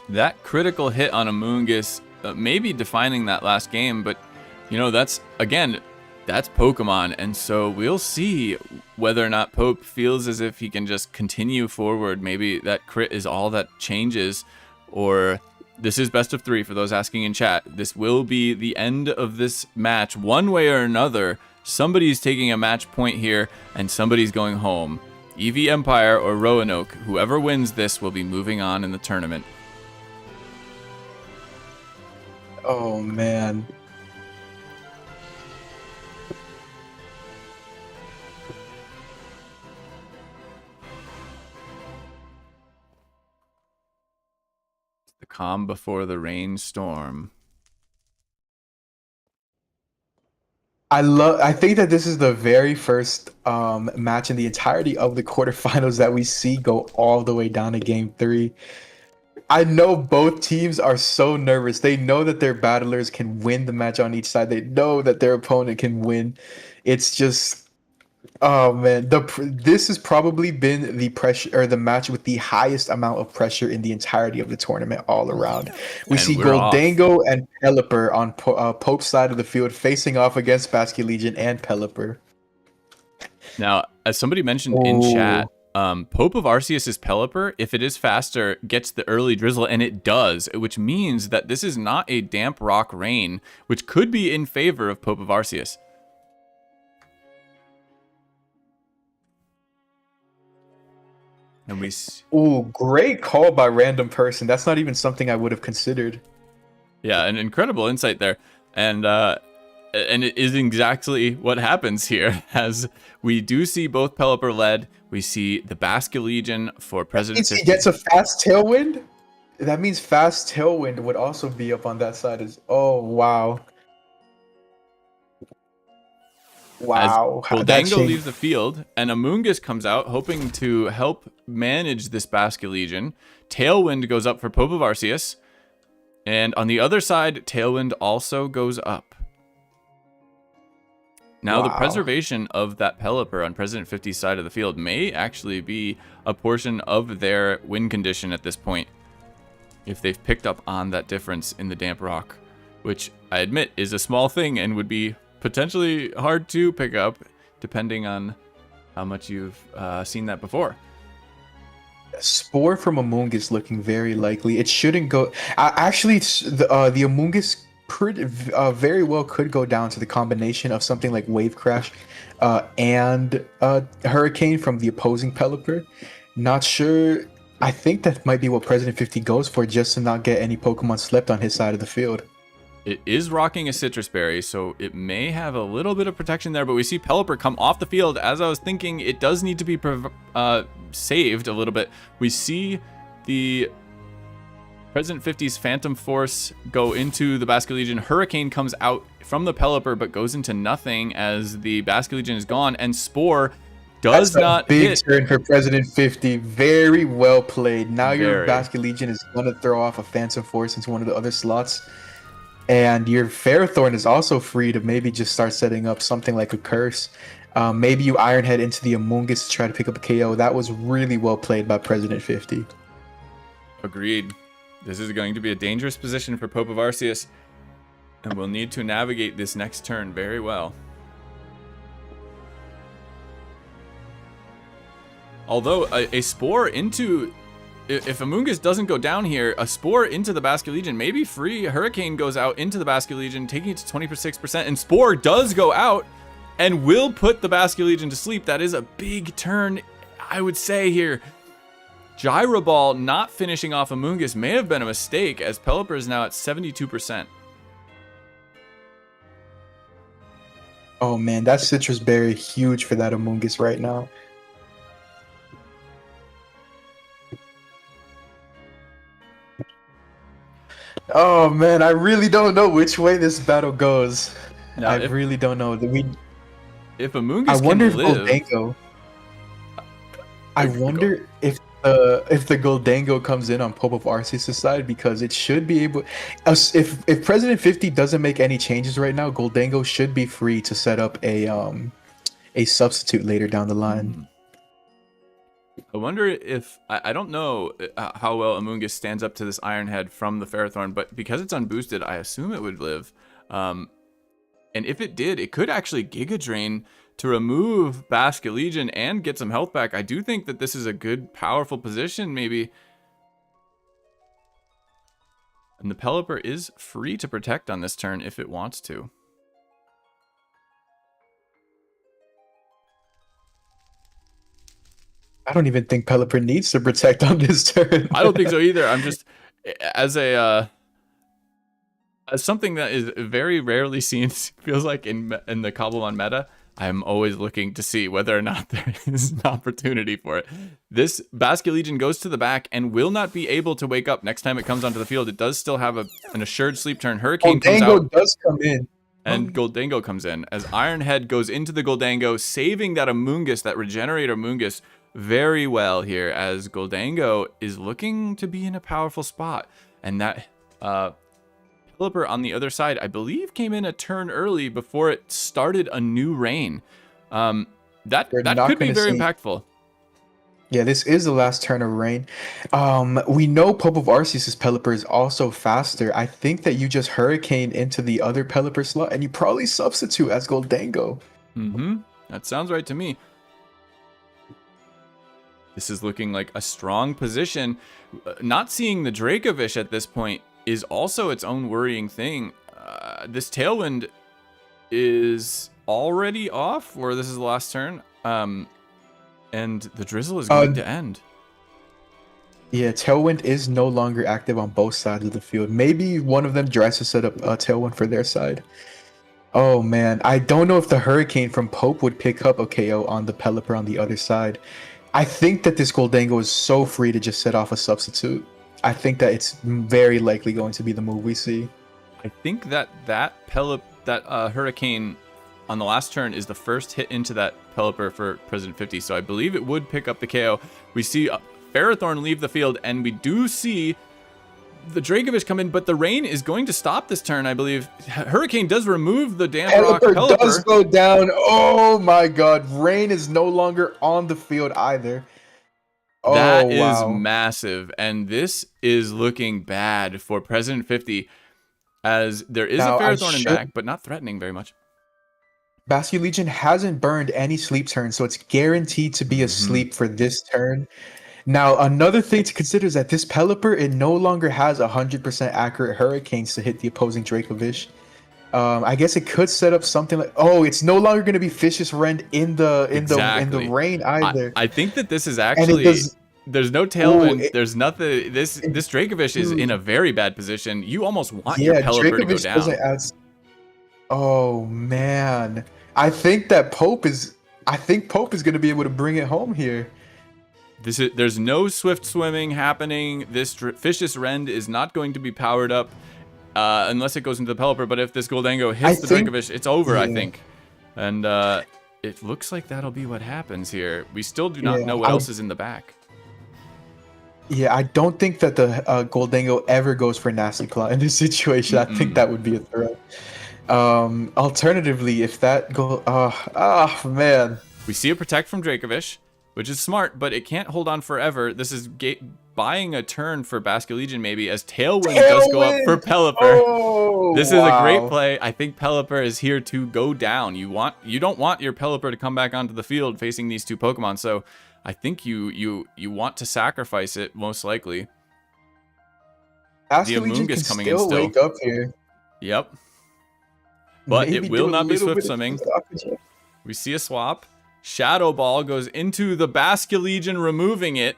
That critical hit on Amoonguss, maybe defining that last game, but you know, that's Pokemon, and so we'll see whether or not Pope feels as if he can just continue forward. Maybe that crit is all that changes, or this is best of 3 for those asking in chat. This will be the end of this match one way or another. Somebody's taking a match point here, and somebody's going home. Eevee Empire or Roanoke, whoever wins this will be moving on in the tournament. Oh man. The calm before the rainstorm. I think that this is the very first match in the entirety of the quarterfinals that we see go all the way down to game 3. I know both teams are so nervous. They know that their battlers can win the match on each side. They know that their opponent can win. It's just, oh man, this has probably been the pressure, or the match with the highest amount of pressure in the entirety of the tournament all around. We see Goldango and Pelipper on Pope's side of the field facing off against Basket Legion and Pelipper. Now, as somebody mentioned in chat, Pope of Arceus's Pelipper, if it is faster, gets the early drizzle, and it does, which means that this is not a damp rock rain, which could be in favor of Pope of Arceus. And we. Ooh, great call by random person. That's not even something I would have considered. Yeah, an incredible insight there, and it is exactly what happens here, as we do see both Pelipper led. We see the Basque Legion for President If he 50. gets a fast tailwind, that means fast tailwind would also be up on that side. Oh, wow. As Wow. That Goldango changed. leaves the field and Amoonguss comes out hoping to help manage this Basque Legion. Tailwind goes up for Pope of Arceus. And on the other side, Tailwind also goes up. Now, the preservation of that Pelipper on President 50's side of the field may actually be a portion of their win condition at this point, if they've picked up on that difference in the damp rock, which I admit is a small thing and would be potentially hard to pick up, depending on how much you've seen that before. Spore from Amoonguss looking very likely. It shouldn't go. Actually, the Amoonguss very well could go down to the combination of something like Wave Crash and Hurricane from the opposing Pelipper. Not sure. I think that might be what President 50 goes for, just to not get any Pokemon slept on his side of the field. It is rocking a Citrus Berry, so it may have a little bit of protection there, but we see Pelipper come off the field. As I was thinking, it does need to be saved a little bit. We see the President 50's Phantom Force go into the Basque Legion. Hurricane comes out from the Pelipper, but goes into nothing as the Basque Legion is gone, and Spore does not big hit. turn for President 50. Very well played. Now your Basque Legion is going to throw off a Phantom Force into one of the other slots. And your Ferrothorn is also free to maybe just start setting up something like a Curse. Maybe you Iron Head into the Amoonguss to try to pick up a KO. That was really well played by President 50. Agreed. This is going to be a dangerous position for Pope of Arceus, and we'll need to navigate this next turn very well. Although a Spore into... If Amoonguss doesn't go down here, a Spore into the Basque Legion may be free. Hurricane goes out into the Basque Legion, taking it to 26%, and Spore does go out and will put the Basque Legion to sleep. That is a big turn, I would say here. Gyro Ball not finishing off Amoonguss may have been a mistake, as Pelipper is now at 72%. Oh man, that Citrus Berry huge for that Amoonguss right now. Oh man, I really don't know which way this battle goes. Now, I really don't know. If Amoonguss I wonder if live, Goldango. I wonder if the Goldango comes in on Pope of Arceus' side, because it should be able. If President 50 doesn't make any changes right now, Goldango should be free to set up a substitute later down the line. I wonder if I don't know how well Amoonguss stands up to this Iron Head from the Ferrothorn, but because it's unboosted, I assume it would live. And if it did, it could actually Giga Drain to remove Basque Legion and get some health back. I do think that this is a good, powerful position, maybe. And the Pelipper is free to protect on this turn if it wants to. I don't even think Pelipper needs to protect on this turn. I don't think so either. I'm just, as something that is very rarely seen, feels like in the Cobblemon meta, I'm always looking to see whether or not there is an opportunity for it. This Basque Legion goes to the back and will not be able to wake up next time it comes onto the field. It does still have an assured sleep turn. Hurricane comes out. Does come in. And Goldango comes in as Iron Head goes into the Goldango, saving that Amoonguss, that regenerator Amoonguss, very well here, as Goldango is looking to be in a powerful spot. And that Pelipper on the other side, I believe, came in a turn early before it started a new reign. That could be very impactful. Yeah, this is the last turn of rain. We know Pope of Arceus' Pelipper is also faster. I think that you just Hurricane into the other Pelipper slot, and you probably substitute as Goldango. That sounds right to me. This is looking like a strong position. Not seeing the Dracovish at this point is also its own worrying thing. This Tailwind is already off, or this is the last turn. And the Drizzle is going to end. Yeah, Tailwind is no longer active on both sides of the field. Maybe one of them tries to set up a Tailwind for their side. Oh man, I don't know if the Hurricane from Pope would pick up a KO on the Pelipper on the other side. I think that this Goldango is so free to just set off a substitute. I think that it's very likely going to be the move we see. I think that Hurricane on the last turn is the first hit into that Pelipper for President 50, so I believe it would pick up the KO. We see Ferrothorn leave the field, and we do see the Dracovish come in, but the rain is going to stop this turn, I believe. Hurricane does remove the damp rock Pelipper. Does go down. Oh my god, rain is no longer on the field either. That is massive, and this is looking bad for President 50, as there is a Ferrothorn in back, but not threatening very much. Basque Legion hasn't burned any sleep turns, so it's guaranteed to be asleep for this turn. Now, another thing to consider is that this Pelipper, it no longer has 100% accurate Hurricanes to hit the opposing Dracovish. I guess it could set up something like, it's no longer going to be Vicious Rend in the rain either. I think that this is actually there's no tailwind. There's nothing. This Dracovish is in a very bad position. You almost want your Pelipper to go down. Oh man, I think Pope is going to be able to bring it home here. There's no swift swimming happening. This Vicious Rend is not going to be powered up unless it goes into the Pelipper. But if this Goldango hits the Dracovish, it's over, I think. And it looks like that'll be what happens here. We still do not know what else is in the back. Yeah, I don't think that the Goldango ever goes for Nasty Claw in this situation. I think that would be a threat. Alternatively, if that go, man, we see a protect from Dracovish, which is smart, but it can't hold on forever. This is buying a turn for Basque Legion maybe, as Tailwind does go up for Pelipper. This is a great play. I think Pelipper is here to go down. You don't want your Pelipper to come back onto the field facing these two Pokemon, so I think you want to sacrifice it most likely. Basque Legion can still wake up here. Yep. But it will not be swift swimming. We see a swap. Shadow Ball goes into the Basque Legion, removing it.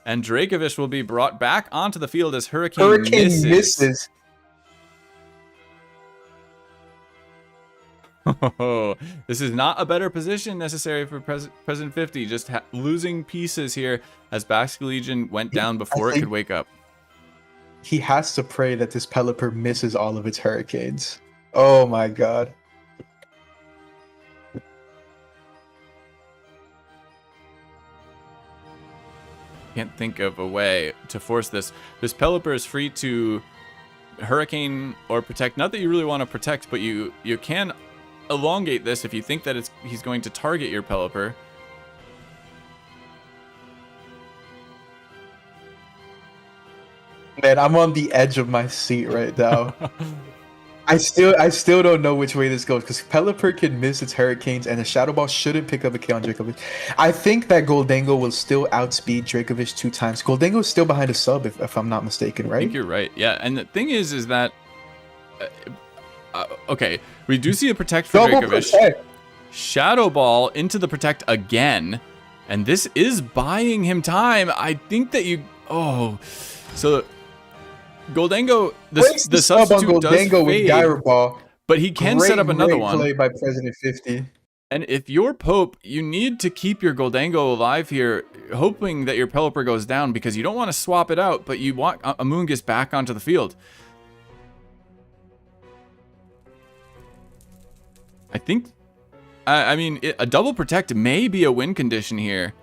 And Dracovish will be brought back onto the field as Hurricane misses. This is not a better position necessary for President 50. Just losing pieces here as Basque Legion went down before it could wake up. He has to pray that this Pelipper misses all of its Hurricanes. Oh my god. Can't think of a way to force this. This Pelipper is free to Hurricane or protect. Not that you really want to protect, but you can elongate this if you think that he's going to target your Pelipper. Man, I'm on the edge of my seat right now. I still don't know which way this goes, because Pelipper can miss its Hurricanes and the Shadow Ball shouldn't pick up a K on Dracovish. I think that Goldango will still outspeed Dracovish 2 times. Goldango is still behind a sub, if I'm not mistaken, right? I think you're right. Yeah, and the thing is that okay, we do see a protect for Dracovish. Shadow Ball into the protect again, and this is buying him time. I think that so Goldango, the substitute does fade, with Gyro Ball, but he can set up another one. Play by President 50. And if you're Pope, you need to keep your Goldango alive here, hoping that your Pelipper goes down, because you don't want to swap it out, but you want Amoonguss back onto the field. I think, I mean, a double protect may be a win condition here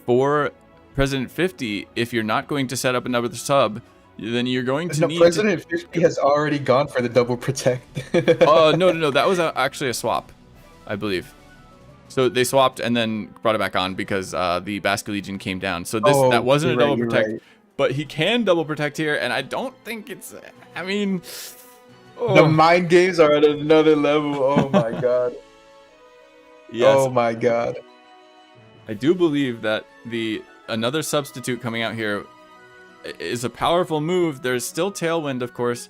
for President 50 if you're not going to set up another sub. Then you're going to need President 50 has already gone for the double protect. No. That was actually a swap, I believe. So they swapped and then brought it back on because the Basque Legion came down. So that wasn't a double protect. Right. But he can double protect here, and I don't think it's... I mean... The mind games are at another level. Oh my god. Yes. Oh my god. I do believe that another substitute coming out here is a powerful move. There's still Tailwind, of course,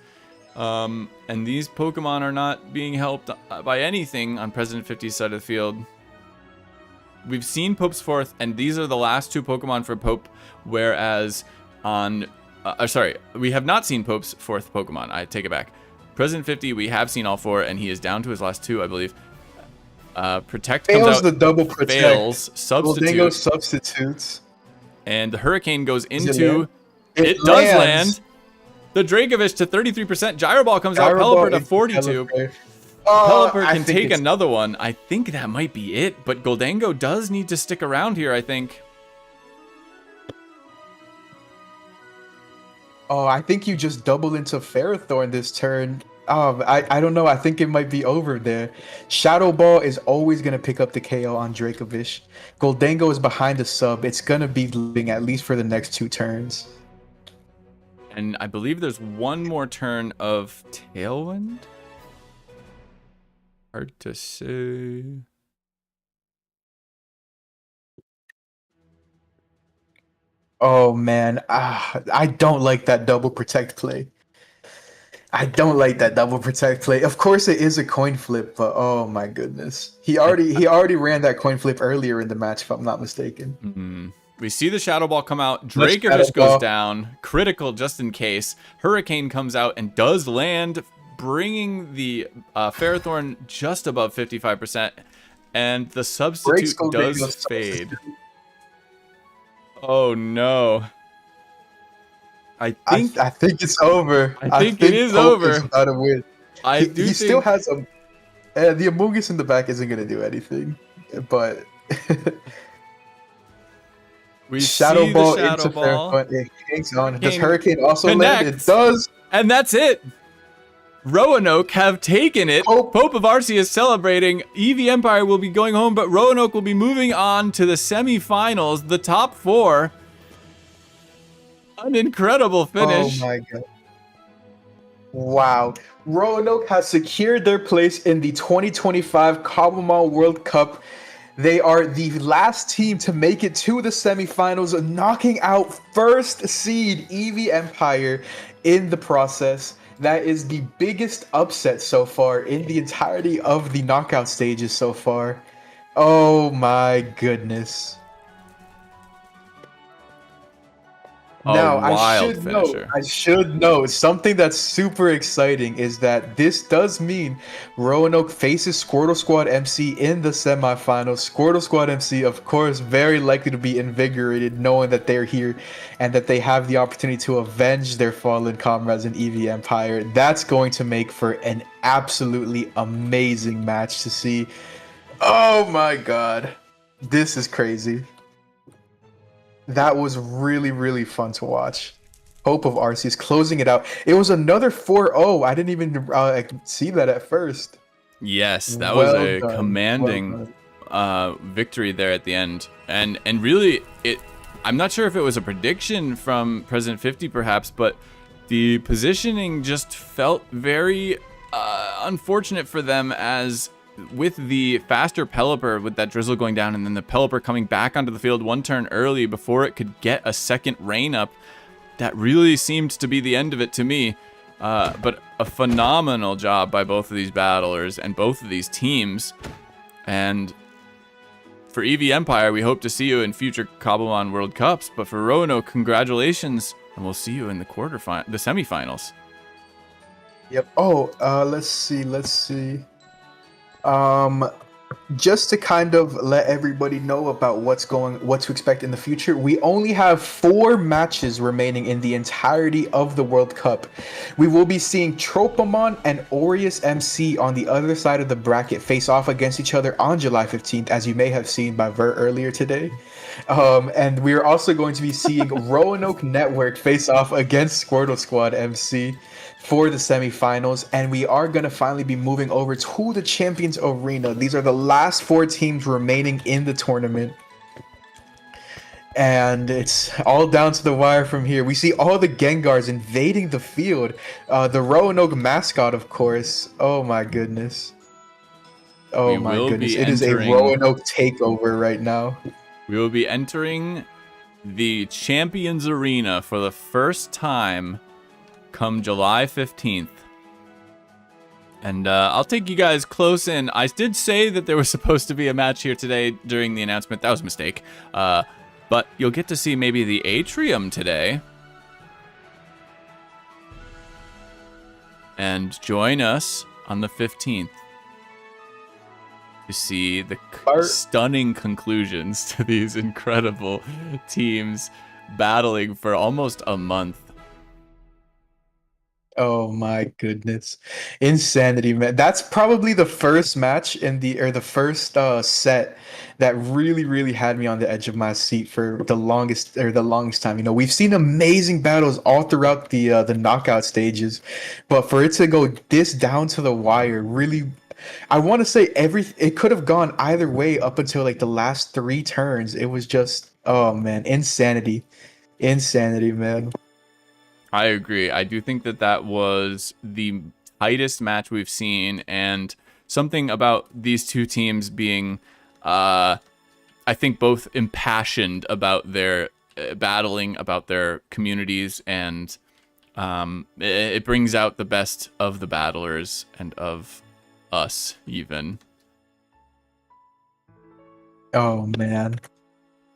and these Pokemon are not being helped by anything on President 50's side of the field. We've seen Pope's fourth, and these are the last 2 Pokemon for Pope, whereas on... we have not seen Pope's 4th Pokemon. I take it back. President 50, we have seen all 4, and he is down to his last 2, I believe. Protect comes Fails out, the double protect. fails, Goldango substitute, substitutes. and the Hurricane goes Does it into. land? It does land. The Dragovich to 33%. Gyro Ball comes out. Pelipper to 42. Pelipper can take another one. I think that might be it, but Goldango does need to stick around here, I think. Oh, I think you just doubled into Ferrothorn this turn. I don't know. I think it might be over there. Shadow Ball is always going to pick up the KO on Dracovish. Goldango is behind the sub. It's going to be leading at least for the next 2 turns. And I believe there's one more turn of Tailwind. Hard to say. Oh, man. I don't like that double protect play. I don't like that double protect play. Of course, it is a coin flip, but oh my goodness, he already ran that coin flip earlier in the match, if I'm not mistaken. Mm-hmm. We see the Shadow Ball come out. Dracovish goes down, critical just in case. Hurricane comes out and does land, bringing the Ferrothorn just above 55%, and the substitute does fade. Oh no. I think it's over. I think it is over. Is about to win. He still has a. The Amogus in the back isn't gonna do anything, but we Shadow see Ball the Shadow into Ball. It hangs on. Does Hurricane also land? It does, and that's it. Roanoke have taken it. Pope of Arcee is celebrating. Eevee Empire will be going home, but Roanoke will be moving on to the semifinals, the top 4. An incredible finish. Oh my god. Wow. Roanoke has secured their place in the 2025 Cobblemon World Cup. They are the last team to make it to the semifinals, knocking out first seed Eevee Empire in the process. That is the biggest upset so far in the entirety of the knockout stages so far. Oh my goodness. Now, I should know something that's super exciting is that this does mean Roanoke faces Squirtle Squad MC in the semifinals. Squirtle Squad MC, of course, very likely to be invigorated knowing that they're here and that they have the opportunity to avenge their fallen comrades in Eevee Empire. That's going to make for an absolutely amazing match to see. Oh my god. This is crazy. That was really, really fun to watch. Hope of Arcee is closing it out. It was another 4-0. I didn't even see that at first. Yes, that was a commanding victory there at the end. And really, I'm not sure if it was a prediction from President 50 perhaps, but the positioning just felt very unfortunate for them, as with the faster Pelipper, with that Drizzle going down, and then the Pelipper coming back onto the field 1 turn early before it could get a second rain up, that really seemed to be the end of it to me. But a phenomenal job by both of these battlers and both of these teams. And for Eevee Empire, we hope to see you in future Cobblemon World Cups. But for Roanoke, congratulations, and we'll see you in the semifinals. Yep. Oh, let's see. Just to kind of let everybody know about what to expect in the future, we only have 4 matches remaining in the entirety of the World Cup. We will be seeing Tropomon and Aureus MC on the other side of the bracket face off against each other on July 15th, as you may have seen by Vert earlier today. And we're also going to be seeing Roanoke Network face off against Squirtle Squad MC for the semifinals, and we are going to finally be moving over to the Champions Arena. These are the last 4 teams remaining in the tournament, and it's all down to the wire from here. We see all the Gengars invading the field. The Roanoke mascot, of course. Oh my goodness. Oh my goodness. It is a Roanoke takeover right now. We will be entering the Champions Arena for the first time come July 15th. And I'll take you guys close in. I did say that there was supposed to be a match here today during the announcement. That was a mistake. But you'll get to see maybe the Atrium today. And join us on the 15th. to see the Our- stunning conclusions to these incredible teams battling for almost a month. Oh my goodness. Insanity, man. That's probably the first match the first set that really had me on the edge of my seat for the longest time. You know, we've seen amazing battles all throughout the knockout stages, but for it to go this down to the wire, really, I want to say it could have gone either way up until like the last 3 turns. It was just, oh man, insanity. Insanity, man. I agree. I do think that that was the tightest match we've seen, and something about these two teams being, I think, both impassioned about their battling, about their communities, and it brings out the best of the battlers and of us, even. Oh man.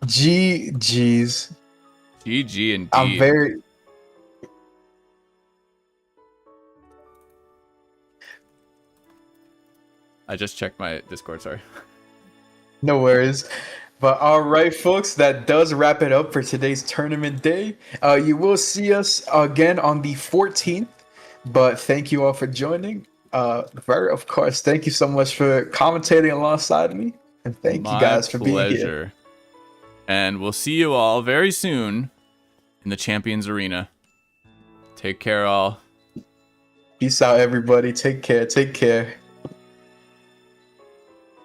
GG's. GG indeed. I'm very I just checked my Discord, sorry. No worries. But all right, folks, that does wrap it up for today's tournament day. You will see us again on the 14th. But thank you all for joining. Of course, thank you so much for commentating alongside me. And thank you guys for being here. And we'll see you all very soon in the Champions Arena. Take care, all. Peace out, everybody. Take care. Take care.